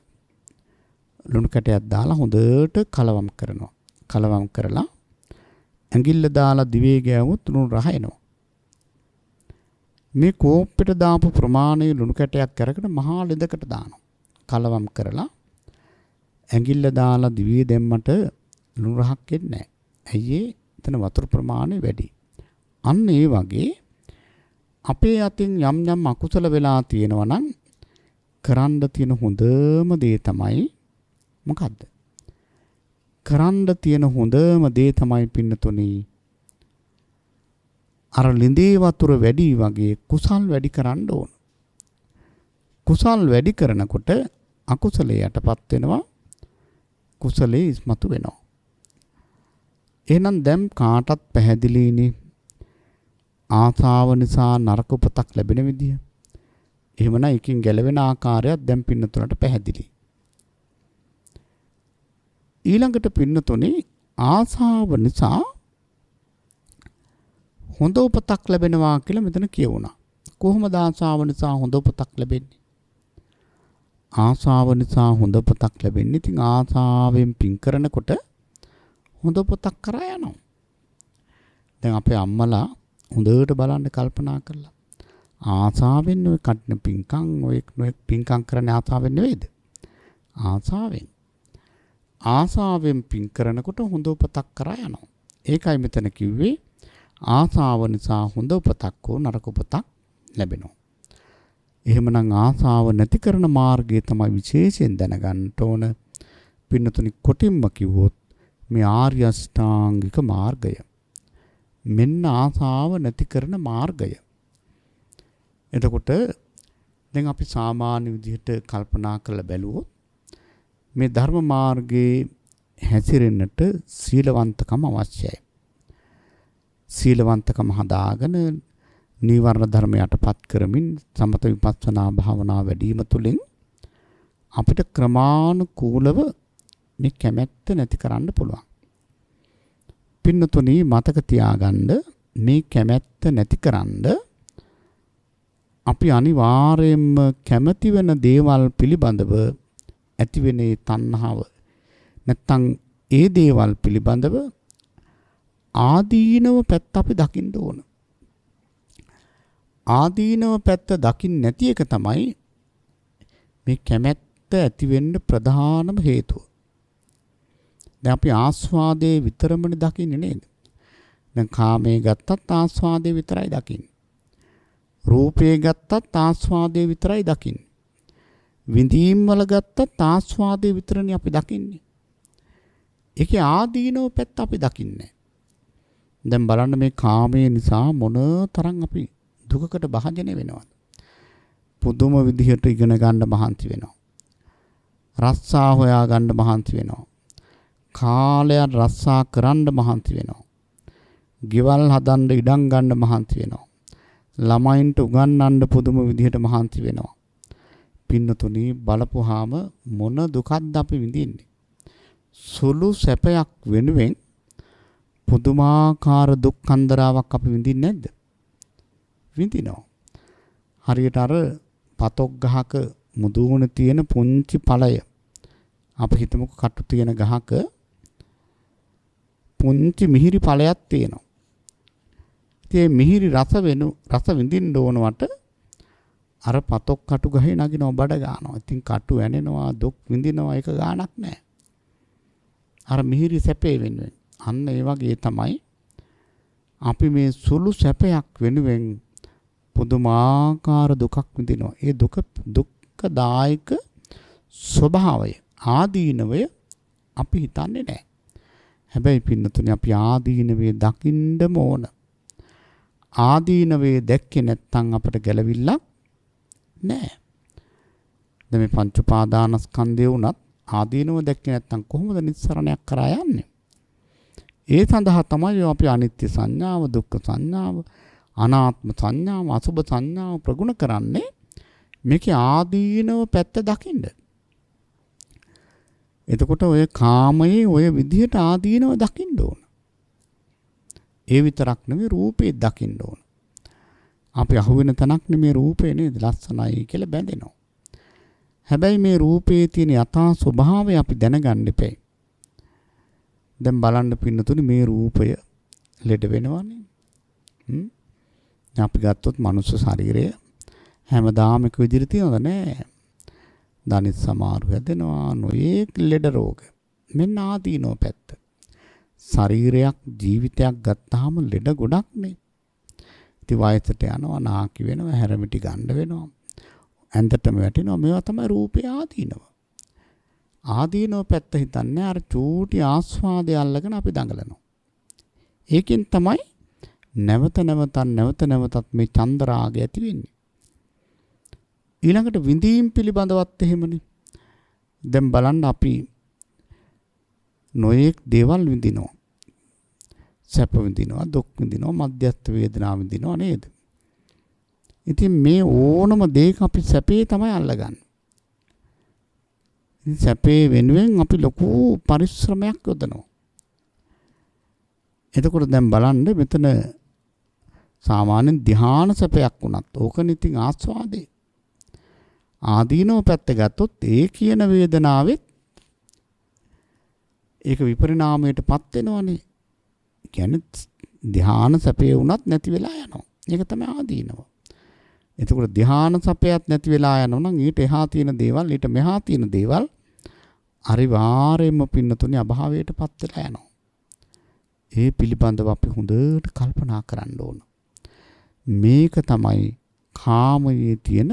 ලුණු කැටයක් දාලා හොඳට කලවම් කරනවා. කලවම් කරලා ඇඟිල්ල දාලා දිවේ ගෑවුවොත් ලුණු රහ එනවා. මේ කෝප්පෙට දාපු ප්‍රමාණය ලුණු කැටයක් අරගෙන මහා ළඳකට දානවා. කලවම් කරලා ඇඟිල්ල දාලා දිවේ දැම්මට ලුණු රහක් එන්නේ නැහැ. ඇයි ඒ? එතන වතුර ප්‍රමාණය වැඩි. අන්න ඒ වගේ අපේ අතින් යම් යම් අකුසල වෙලා තියෙනවා නම් කරන්න තියෙන හොඳම දේ තමයි මොකද්ද? කරන්න තියෙන හොඳම දේ තමයි පින්නතුනි අර ලිඳේ වතුර වැඩි වගේ කුසල් වැඩි කරන්න ඕන. කුසල් වැඩි කරනකොට අකුසලයේ යටපත් වෙනවා. කුසලයේ ඉස්මතු වෙනවා. එහෙනම් දැන් කාටත් පැහැදිලිනේ ආසාව නිසා නරක උපතක් ලැබෙන විදිය. එහෙමනම් එකකින් ගැලවෙන ආකාරයක් දැන් පින්නතුනට පැහැදිලි. ඊළඟට පින්නතුනේ ආසාව නිසා හොඳ උපතක් ලැබෙනවා කියලා මෙතන කියවුණා. කොහොමද ආසාව නිසා හොඳ උපතක් ලැබෙන්නේ? ආසාව නිසා හොඳ උපතක් ලැබෙන්නේ. ඉතින් ආසාවෙන් පින් කරනකොට හොඳ උපතක් කරා යනවා. දැන් අපේ අම්මලා හොඳට බලන්න කල්පනා කරලා ආසාවෙන් ඔය කටන පින්කම් ඔය පින්කම් කරන්නේ ආසාවෙන් නෙවෙයිද? ආසාවෙන්. ආසාවෙන් පින් කරනකොට හොඳ උපතක් කරා යනවා. ඒකයි මෙතන කිව්වේ ආසාව නිසා හොඳ උපතක් හෝ නරක උපතක් ලැබෙනවා. එහෙමනම් ආසාව නැති කරන මාර්ගය තමයි විශේෂයෙන් දැනගන්න ඕන. පින්නතුනි කොටින්ම කිව්වොත් මේ ආර්ය අෂ්ටාංගික මාර්ගය. මෙන්න ආසාව නැති කරන මාර්ගය. එතකොට දැන් අපි සාමාන්‍ය විදිහට කල්පනා කරලා බැලුවොත් මේ ධර්ම මාර්ගයේ හැසිරෙන්නට සීලවන්තකම අවශ්‍යයි. සීලවන්තකම හදාගෙන නීවරණ ධර්ම යටපත් කරමින් සමත විපස්සනා භාවනා වැඩිම තුලින් අපිට ක්‍රමානුකූලව මේ කැමැත්ත නැති කරන්න පුළුවන්. පින්නතුනි මතක තියාගන්න මේ කැමැත්ත නැතිකරන්න අපි අනිවාර්යයෙන්ම කැමැති වෙන දේවල් පිළිබඳව ඇතිවෙන තණ්හාව නැත්තම් ඒ දේවල් පිළිබඳව ආදීනව පැත්ත අපි දකින්න ඕන. ආදීනව පැත්ත දකින්න නැති එක තමයි මේ කැමැත්ත ඇති වෙන්න ප්‍රධානම හේතුව. දැන් අපි ආස්වාදයේ විතරමනේ දකින්නේ නේද? දැන් කාමයේ ගත්තත් ආස්වාදයේ විතරයි දකින්නේ. රූපයේ ගත්තත් ආස්වාදයේ විතරයි දකින්නේ. විඳීම් වල ගත්තත් ආස්වාදයේ විතරනේ අපි දකින්නේ. ඒකේ ආදීනව පැත්ත අපි දකින්නේ. දැන් බලන්න මේ කාමයේ නිසා මොන තරම් අපි දුකකට භාජනය වෙනවද? පුදුම විදිහට ඉගෙන ගන්න මහන්සි වෙනවා. රස්සා හොයා ගන්න මහන්සි වෙනවා. කාලයක් රස්සා කරන්න මහන්සි වෙනවා. ගෙවල් හදන්න ඉඩම් ගන්න මහන්සි වෙනවා. ළමයින්ට උගන්වන්න පුදුම විදිහට මහන්සි වෙනවා. පින්නතුනි බලපුවාම මොන දුකක්ද අපි විඳින්නේ? සුළු සැපයක් වෙනුවෙන් පුදුමාකාර දුක් කන්දරාවක් අපි විඳින්නේ නැද්ද? විඳිනවා. හරියට අර පතොක් ගහක මුදුනේ තියෙන පුංචි ඵලය. අපි හිතමුකෝ කටු තියෙන ගහක පුංචි මිහිරි ඵලයක් තියෙනවා. ඉතින් මිහිරි රස විඳින්න ඕනවට අර පතොක් කටු ගහේ නගිනව බඩ ගන්නවා. ඉතින් කටු ඇනෙනවා, දුක් විඳිනවා, ඒක ගාණක් නැහැ. අර මිහිරි සැපේ වෙනුවෙන්. අන්න ඒ වගේ තමයි අපි මේ සුළු සැපයක් වෙනුවෙන් පුදුමාකාර දුකක් විඳිනවා. ඒ දුක්ඛදායක ස්වභාවය ආදීනවය අපි හිතන්නේ නැහැ. හැබැයි පින්නතුනේ අපි ආදීනවේ දකින්නම ඕන. ආදීනවේ දැක්කේ නැත්නම් අපට ගැලවිල්ලක් නැහැ. දැන් මේ පංච උපාදානස්කන්ධය උනත් ආදීනව දැක්කේ නැත්නම් කොහොමද නිස්සරණයක් කරා යන්නේ? ඒ සඳහා තමයි අපි අනිත්‍ය සංඥාව, දුක්ඛ සංඥාව, අනාත්ම සංඥාව, අසුභ සංඥාව ප්‍රගුණ කරන්නේ මේකේ ආදීනව පැත්ත දකින්න. එතකොට ඔය කාමයේ ඔය විදිහට ආදීනව දකින්න ඕන. ඒ විතරක් නෙවෙයි රූපේ දකින්න ඕන. අපි අහුවෙන තැනක් නෙමේ රූපේ නේද ලස්සනයි කියලා බැඳෙනවා. හැබැයි මේ රූපේ තියෙන යථා ස්වභාවය අපි දැනගන්න ඉපේ. දැන් බලන්න පින්නතුනි මේ රූපය ලෙඩ වෙනවනේ. අපි ගත්තොත් මනුස්ස ශරීරය හැමදාම එක විදිහට තියනවද නෑ. දනිත් සමාරු හැදෙනවා, නොයේක් ලෙඩ රෝග. මෙන්න ආදීනෝ පැත්ත. ශරීරයක් ජීවිතයක් ගත්තාම ලෙඩ ගොඩක් නේ. ඉතින් වයසට යනවා, නාකි වෙනවා, හැරමිටි ගන්න වෙනවා. ඇඳටම වැටෙනවා. මේවා තමයි රූපේ ආදීනව. ආදීනෝ පැත්ත හිතන්නේ අර චූටි ආස්වාදය අල්ලගෙන අපි දඟලනවා. ඒකෙන් තමයි නැවත නැවතත් මේ චන්දරාගය ඇති වෙන්නේ. ඊළඟට විඳීම් පිළිබඳවත් එහෙමනේ. දැන් බලන්න අපි නොයෙක් දේවල් විඳිනවා. සැප විඳිනවා, දුක් විඳිනවා, මධ්‍යස්ථ වේදනා විඳිනවා නේද? ඉතින් මේ ඕනම දෙයක අපි සැපේ තමයි අල්ලගන්නේ. ඉතින් සැපේ වෙනුවෙන් අපි ලොකු පරිශ්‍රමයක් යොදනවා. එතකොට දැන් බලන්න මෙතන සාමාන්‍යයෙන් ධ්‍යාන සැපයක් වුණත් ඕකනේ ඉතින් ආස්වාදේ. ආදීනව පැත්ත ගත්තොත් ඒ කියන වේදනාවෙත් ඒක විපරිණාමයටපත් වෙනවනේ. කියන්නේ ධ්‍යාන සැපේ වුණත් නැති වෙලා යනවා. ඒක තමයි ආදීනව. එතකොට ධ්‍යාන සැපයක් නැති වෙලා යනවා නම් ඊට එහා තියෙන දේවල්, ඊට මෙහා තියෙන දේවල් අනිවාර්යයෙන්ම පින්නතුනේ අභාවයටපත් වෙලා යනවා. ඒ පිළිබඳව අපි හොඳට කල්පනා කරන්න ඕන. මේක තමයි කාමයේ තියෙන,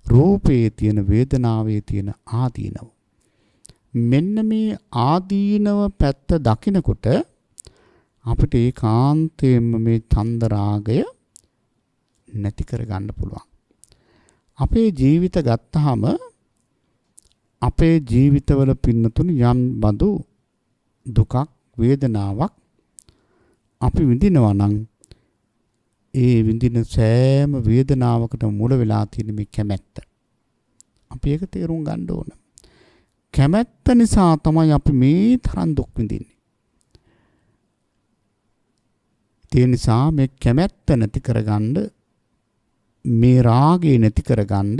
රූපයේ තියෙන, වේදනාවේ තියෙන ආදීනව. මෙන්න මේ ආදීනව පැත්ත දකිනකොට අපිට ඒකාන්තයෙන්ම මේ චන්දරාගය නැති කරගන්න පුළුවන්. අපේ ජීවිත ගත්තාම අපේ ජීවිතවල පින්නතුනේ යම් බඳු දුකක්, වේදනාවක් අපි විඳිනවා නම් ඒ විඳින සෑම වේදනාවකටම මුල වෙලා තියෙන මේ කැමැත්ත. අපි ඒක තේරුම් ගන්න ඕන. කැමැත්ත නිසා තමයි අපි මේ තරම් දුක් විඳින්නේ. ඒ නිසා මේ කැමැත්ත නැති කරගන්න, මේ රාගය නැති කරගන්න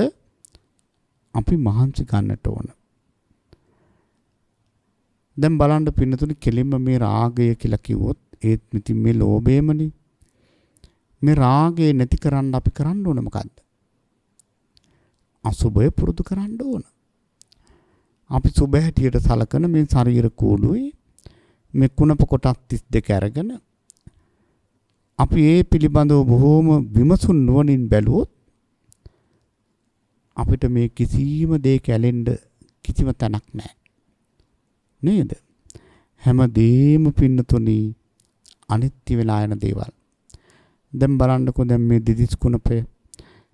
අපි මහන්සි ගන්නට ඕන. දැන් බලන්න පින්නතුනේ කෙලින්ම මේ රාගය කියලා කිව්වොත් ඒත් ඉතින් මේ ලෝභයමනේ. මේ රාගය නැති කරන්න අපි කරන්න ඕන මොකද්ද? අසුබය පුරුදු කරන්න ඕන. අපි සුබ හැටියට සලකන මේ ශරීර කූඩුවේ මේ කුණප කොටස් 32 අරගෙන අපි ඒ පිළිබඳව බොහෝම විමසුන් නුවණින් බැලුවොත් අපිට මේ කිසිම දෙයක ඇලෙන්න කිසිම තැනක් නැහැ. නේද? හැමදේම පින්නතුනි අනිත්‍ය වෙලා යන දේවල්. දැන් බලන්නකෝ දැන් මේ දිදිස් කුණපය.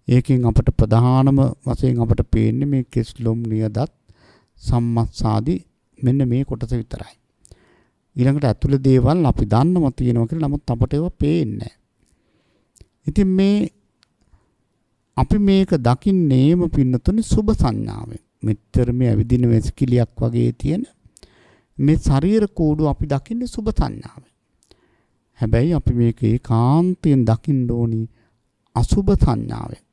ඒකෙන් අපට ප්‍රධානම වශයෙන් අපට පේන්නේ මේ කෙස්ලොම් නියදත් සම්මස්සාදී මෙන්න මේ කොටස විතරයි. ඊළඟට ඇතුළේ දේවල් අපි දන්නවා තියෙනවා කියලා නමුත් අපට ඒවා පේන්නේ නැහැ. ඉතින් මේ අපි මේක දකින්නේම පින්නතුනේ සුභ සංඥාවෙන්. මෙතර මේ ඇවිදින වෙස්කිලියක් වගේ තියෙන මේ ශරීර කෝඩු අපි දකින්නේ සුභ සංඥාවෙන්. හැබැයි අපි මේක ඒකාන්තයෙන් දකින්න ඕනි අසුභ සංඥාවෙන්.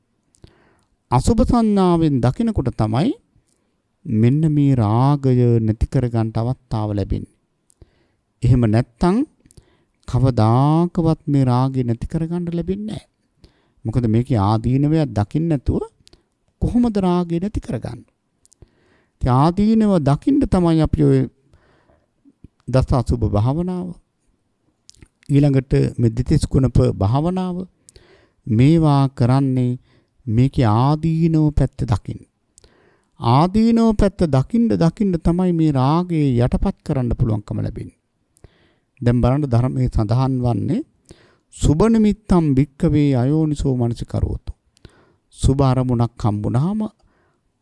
අසුභ සංඥාවෙන් දකිනකොට තමයි මෙන්න මේ රාගය නැති කරගන්න අවස්ථාව ලැබෙන්නේ. එහෙම නැත්තම් කවදාකවත් මේ රාගය නැති කරගන්න ලැබෙන්නේ නැහැ. මොකද මේකේ ආදීනවය දකින්න නැතුව කොහොමද රාගය නැති කරගන්නේ? ඒ ආදීනව දකින්න තමයි අපි ඔය දස අසුභ භාවනාව ඊළඟට මෙදිතස් කුණප භාවනාව මේවා කරන්නේ මේකේ ආදීනව පැත්ත දකින්න. ආදීනව පැත්ත දකින්න තමයි මේ රාගය යටපත් කරන්න පුළුවන්කම ලැබෙන්නේ. දැන් බලන්න ධර්මයේ සඳහන් වන්නේ සුබ නිමිත්තම් භික්කවේ අයෝනිසෝ මනසිකරෝතු. සුබ අරමුණක් හම්බුනහම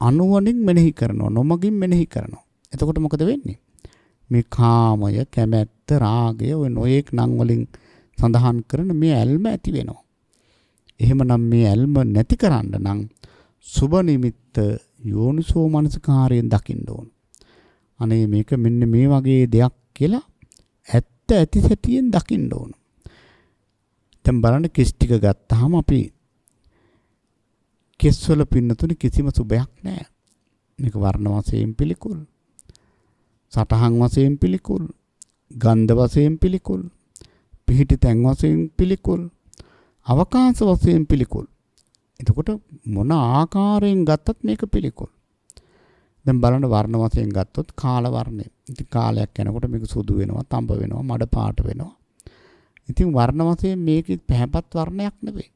අනුවණින් මෙනෙහි කරනවා, නොමගින් මෙනෙහි කරනවා. එතකොට මොකද වෙන්නේ? මේ කාමය, කැමැත්ත, රාගය ඔය නොයෙක් නම් වලින් සඳහන් කරන මේ ඇල්ම ඇති වෙනවා. එහෙමනම් මේ ඇල්ම නැති කරන්න නම් සුබ නිමිත්ත යෝනිසෝ මනසිකාරයෙන් දකින්න ඕන. අනේ මේක මෙන්න මේ වගේ දෙයක් කියලා ඇත්ත ඇති සැටියෙන් දකින්න ඕන. දැන් බලන්න කෙස් ටික ගත්තාම අපි කෙස් වල පින්නතුනේ කිසිම සුබයක් නැහැ. මේක වර්ණ වශයෙන් පිළිකුල්, සටහන් වශයෙන් පිළිකුල්, ගන්ධ වශයෙන් පිළිකුල්, පිහිටි තැන් වශයෙන් පිළිකුල්, අවකාශ වශයෙන් පිළිකුල්. එතකොට මොන ආකාරයෙන් ගත්තත් මේක පිළිකුල්. දැන් බලන්න වර්ණ වශයෙන් ගත්තොත් කාල වර්ණය. ඉතින් කාලයක් යනකොට මේක සුදු වෙනවා, තඹ වෙනවා, මඩ පාට වෙනවා. ඉතින් වර්ණ වශයෙන් මේක පැහැපත් වර්ණයක් නෙවෙයි.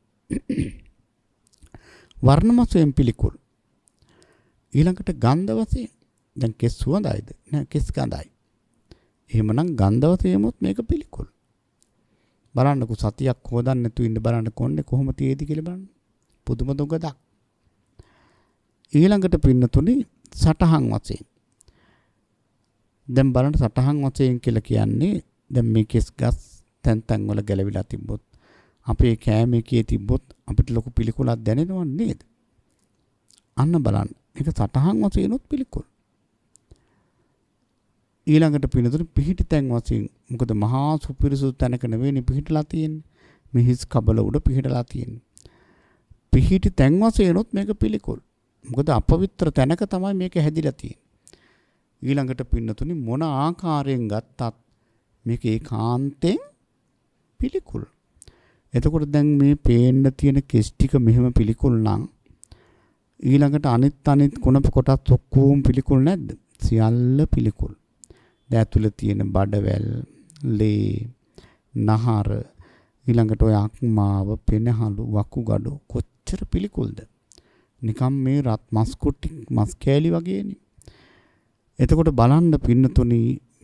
වර්ණ වශයෙන් පිළිකුල්. ඊළඟට ගන්ධ වශයෙන් දැන් කෙස් සුවඳයිද? නෑ කෙස් ගඳයි. එහෙමනම් ගන්ධ වශයෙන්මුත් මේක පිළිකුල්. බලන්නකෝ සතියක් හොදන්න නැතුව ඉන්න බලන්න කොන්නේ කොහොම තියේද කියලා බලන්න. පුදුම දුකක්. ඊළඟට පින්නතුනි සටහන් වශයෙන්. දැන් බලන්න සටහන් වශයෙන් කියලා කියන්නේ දැන් මේ කෙස් ගස් තැන් තැන් වල ගැලවිලා තිබ්බොත් අපේ කෑමේකේ තිබ්බොත් අපිට ලොකු පිළිකුලක් දැනෙනව නේද? අන්න බලන්න. ඒක සටහන් වශයෙන්ුත් පිළිකුල්. ඊළඟට පින්නතුනි පිහිටි තැන් වශයෙන් මොකද මහා සුපිරිසුදු තැනක නෙවෙයි පිහිටලා තියෙන්නේ. මේ හිස් කබල උඩ පිහිටලා තියෙන්නේ. පිහිටි තැන් වශයෙන්ුත් මේක පිළිකුල්. මොකද අපවිත්‍ර තැනක තමයි මේක හැදිලා තියෙන්නේ. ඊළඟට පින්නතුනි මොන ආකාරයෙන් ගත්තත් මේක ඒකාන්තයෙන් පිළිකුල්. එතකොට දැන් මේ පේන්න තියෙන කෙස් ටික මෙහෙම පිළිකුල් නම් ඊළඟට අනිත් කුණප කොටස් ඔක්කොම පිළිකුල් නැද්ද? සියල්ල පිළිකුල්. දැන් ඇතුළේ තියෙන බඩවැල්, ලේ, නහර, ඊළඟට ඔය අක්මාව, පෙනහළු, වකුගඩු කොච්චර පිළිකුල්ද? නිකම් මේ රත් මස් කුටි මස් කෑලි වගේනේ. එතකොට බලන්න පින්නතුනි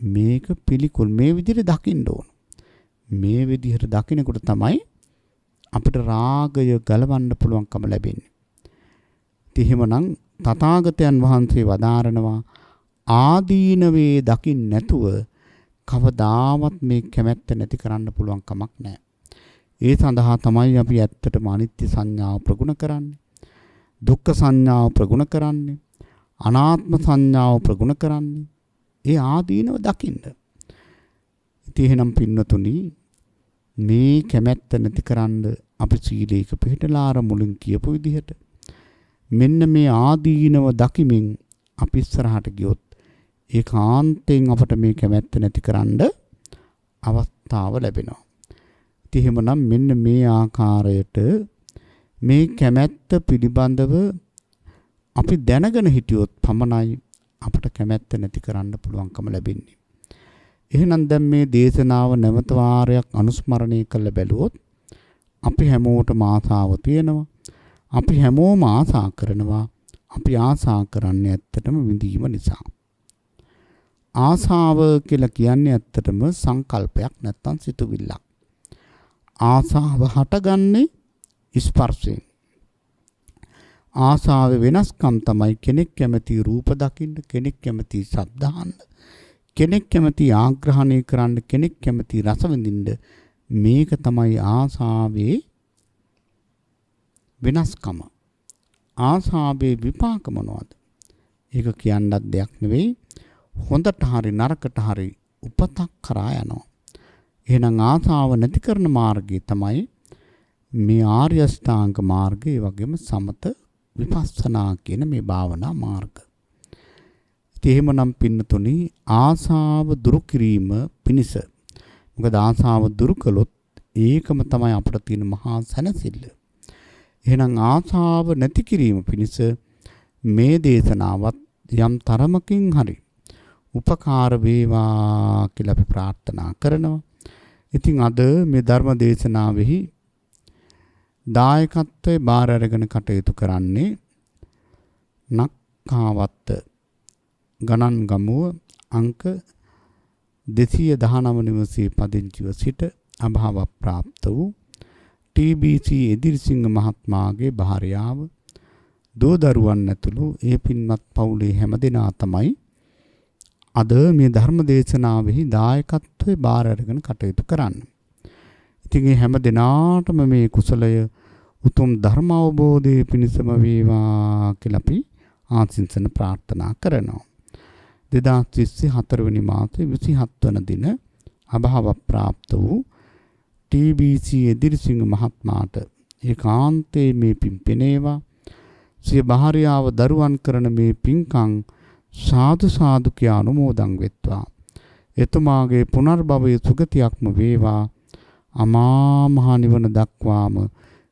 මේක පිළිකුල්. මේ විදිහට දකින්න ඕන. මේ විදිහට දකිනකොට තමයි අපිට රාගය ගලවන්න පුළුවන්කම ලැබෙන්නේ. එහෙමනම් තථාගතයන් වහන්සේ වදාරනවා ආදීනවේ දකින්න නැතුව කවදාවත් මේ කැමැත්ත නැති කරන්න පුළුවන් කමක් නැහැ. ඒ සඳහා තමයි අපි ඇත්තටම අනිත්‍ය සංඥාව ප්‍රගුණ කරන්නේ. දුක්ඛ සංඥාව ප්‍රගුණ කරන්නේ. අනාත්ම සංඥාව ප්‍රගුණ කරන්නේ. ඒ ආදීනව දකින්න. ඉතින් එහෙනම් පින්නතුනි මේ කැමැත්ත නැති කරන්න අපි සීලයක පිළිපදලා ආර මුලින් කියපු විදිහට මෙන්න මේ ආදීනව දකිමින් අපි ඉස්සරහට ගියොත් ඒකාන්තයෙන් අපට මේ කැමැත්ත නැති කරන්න අවස්ථාව ලැබෙනවා. ඉතින් එහෙමනම් මෙන්න මේ ආකාරයට මේ කැමැත්ත පිළිබඳව අපි දැනගෙන හිටියොත් පමණයි අපට කැමැත්ත නැති කරන්න පුළුවන්කම ලැබෙන්නේ. එහෙනම් දැන් මේ දේශනාව නැවත වාරයක් අනුස්මරණය කරලා බැලුවොත් අපි හැමෝටම ආසාව තියෙනවා. අපි හැමෝම ආසා කරනවා. අපි ආසා කරන්නේ ඇත්තටම විඳීම නිසා. ආසාව කියලා කියන්නේ ඇත්තටම සංකල්පයක් නැත්තම් සිතුවිල්ලක්. ආසාව හටගන්නේ ස්පර්ශයෙන්. ආසාවේ වෙනස්කම් තමයි කෙනෙක් කැමති රූප දකින්න, කෙනෙක් කැමති ශබ්ද අහන්න, කෙනෙක් කැමති ආග්‍රහණය කරන්න, කෙනෙක් කැමති රස විඳින්න. මේක තමයි ආසාවේ වෙනස්කම. ආසාවේ විපාක මොනවද? ඒක කියන්නත් දෙයක් නෙවෙයි. හොඳට හරි නරකට හරි උපතක් කරා යනවා. එහෙනම් ආසාව නැති කරන මාර්ගය තමයි මේ ආර්ය අෂ්ටාංග මාර්ගය, ඒ වගේම සමත විපස්සනා කියන මේ භාවනා මාර්ග. ඉතින් එහෙමනම් පින්නතුනි ආසාව දුරු කිරීම පිණිස, මොකද ආසාව දුරු කළොත් ඒකම තමයි අපිට තියෙන මහා සැනසෙල්ල. එහෙනම් ආසාව නැති කිරීම පිණිස මේ දේශනාවත් යම් තරමකින් හරි උපකාර වේවා කියලා අපි ප්‍රාර්ථනා කරනවා. ඉතින් අද මේ ධර්ම දේශනාවෙහි දායකත්වයේ බාර අරගෙන කටයුතු කරන්නේ නක්කාවත්ත ගණන් ගමුව අංක 219 නිවසේ පදිංචිව සිට අභාව ප්‍රාප්ත වූ TBC එදිරිසිංහ මහත්මයාගේ භාර්යාව, දෝ දරුවන් ඇතුළු ඒ පින්වත් පවුලේ හැමදෙනා තමයි අද මේ ධර්ම දේශනාවෙහි දායකත්වයේ බාර අරගෙන කටයුතු කරන්නේ. ඉතින් මේ හැම දිනාටම මේ කුසලය උතුම් ධර්ම අවබෝධයේ පිණසම වේවා කියලා අපි ආශිංසන ප්‍රාර්ථනා කරනවා. 2024 වෙනි මාසයේ 27 වන දින අභාව ප්‍රාප්ත වූ TBC එදිරිසිංහ මහත්මයාට ඒකාන්තයේ මේ පින් පෙනේවා. සිය භාර්යාව දරුවන් කරන මේ පින්කම් සාදු සාදු කියා අනුමෝදන් වෙත්වා. එතුමාගේ පුනර්භවයේ සුගතියක්ම වේවා. අමා මහ නිවන දක්වාම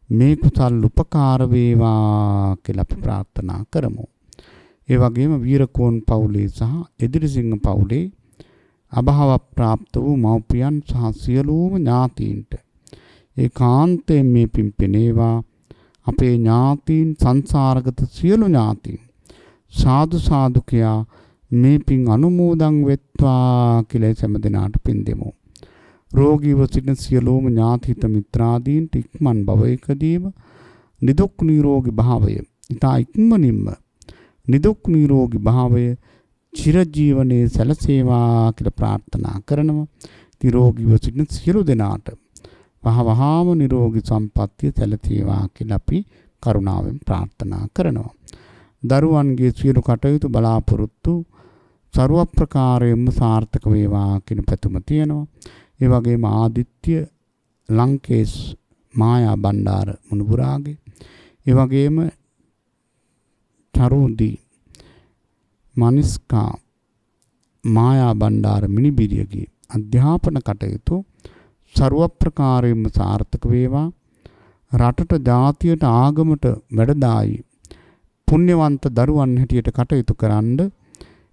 මේ කුසල් උපකාර වේවා කියලා අපි ප්‍රාර්ථනා කරමු. ඒ වගේම වීරකෝන් පවුලේ සහ එදිරිසිංහ පවුලේ අභාව ප්‍රාප්ත වූ මව්පියන් සහ සියලුම ඥාතීන්ට ඒකාන්තයෙන් මේ පින් පෙනේවා. අපේ ඥාතීන් සංසාරගත සියලු ඥාතීන් සාදු සාදු කියා මේ පින් අනුමෝදන් වෙත්වා කියලා සෑම දිනාට පින් දෙමු. රෝගීව සිටින සියලුම ඥාතිහිත මිත්‍රාදීන්ට ඉක්මන් භවයකදීම නිදුක් නිරෝගී භාවය ඉතා ඉක්මනින්ම නිදුක් නිරෝගී භාවය චිරජීවනයේ සැලසේවා කියලා ප්‍රාර්ථනා කරනවා. නිරෝගීව සිටින සියලු දෙනාට වහවහාම නිරෝගී සම්පන්නිය සැලසේවා කියලා අපි කරුණාවෙන් ප්‍රාර්ථනා කරනවා. දරුවන්ගේ සියලු කටයුතු බලාපොරොත්තු ਸਰව ප්‍රකාරයෙන්ම සාර්ථක වේවා කියන පැතුම තියෙනවා. ඒ වගේම ආදිත්‍ය ලංකේස් මායා බණ්ඩාර මුණුබුරාගේ ඒ වගේම චරුන්දි මනිස්කා මායා බණ්ඩාර මිනිබිරියගේ අධ්‍යාපන කටයුතු ਸਰව ප්‍රකාරයෙන්ම සාර්ථක වේවා. රටට ජාතියට ආගමට වැඩදායි පුණ්‍යවන්ත දරුවන් හැටියට කටයුතු කරන්න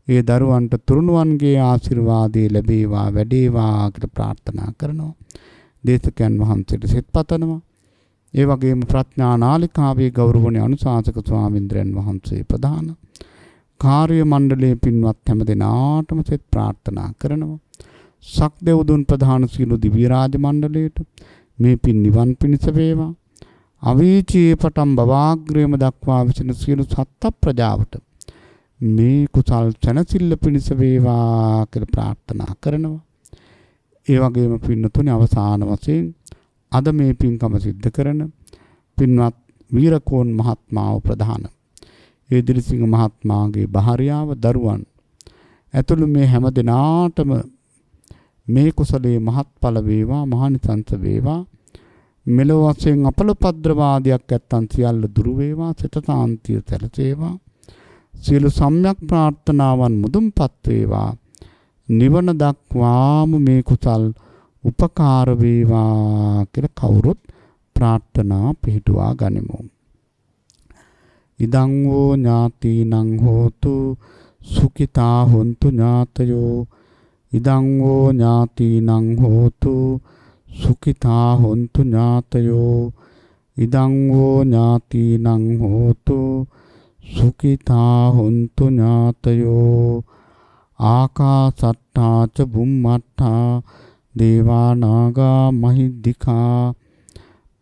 ඒ දරුවන්ට තුරුණුවන්ගේ ආශිර්වාදය ලැබේවා වැඩේවා කියලා ප්‍රාර්ථනා කරනවා. දේශකයන් වහන්සේට සෙත් පතනවා. ඒ වගේම ප්‍රඥා නාලිකාවේ ගෞරවනීය අනුශාසක ස්වාමීන්ද්‍රයන් වහන්සේ ප්‍රධාන කාර්ය මණ්ඩලයේ පින්වත් හැම දෙනාටම සෙත් ප්‍රාර්ථනා කරනවා. සක්දෙව්දුන් ප්‍රධාන සීල දිව්‍ය රාජ මණ්ඩලයට මේ පින් නිවන් පිණිස වේවා. අවීචී පටන් බවාග්‍රේම දක්වා විසින සියලු සත්ත්ව ප්‍රජාවට මේ කුසල් සැනසෙල්ල පිණිස වේවා කියලා ප්‍රාර්ථනා කරනවා. ඒ වගේම පින්නතුනේ අවසාන වශයෙන් අද මේ පින්කම සිද්ධ කරන පින්වත් වීරකෝන් මහත්මාව ප්‍රධාන එදිරිසිංහ මහත්මාගේ භාර්යාව දරුවන් ඇතුළු මේ හැම දිනාටම මේ කුසලයේ මහත්ඵල වේවා මහානිසංස වේවා. මෙලොව වශයෙන් අපලපද්‍රවාදයක් ඇත්තන් සියල්ල දුරු වේවා. සිතතාන්තිය සැලසේවා. සියලු සම්‍යක් ප්‍රාර්ථනාවන් මුදුන්පත් වේවා. නිවන දක්වාම මේ කුසල් උපකාර වේවා කියලා කවුරුත් ප්‍රාර්ථනා පිහිටුවා ගනිමු. ඉදං වූ ඥාතිනං හෝතු සුඛිතා හොන්තු ඥාතයෝ. ඉදං වූ ඥාතිනං හෝතු සුඛිතා හොන්තු ඥාතයෝ. ඉදං වූ ඥාතිනං හෝතු සුඛිතා හොන්තු ඥාතයෝ. ආකාසට්ඨා ච බුම්මට්ඨා දේවා නාග මහිද්దికා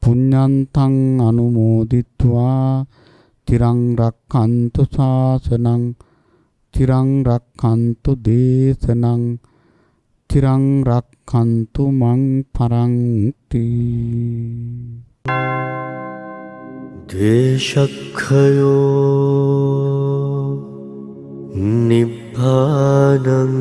පුඤ්ඤන්තං අනුමෝදිත්වා තිරං රක්ඛන්තු ශාසනං තිරං රක්ඛන්තු දේශනං තිරං රක්ඛන්තු මං පරන්ති. දේශක්ඛයෝ නිබ්බානං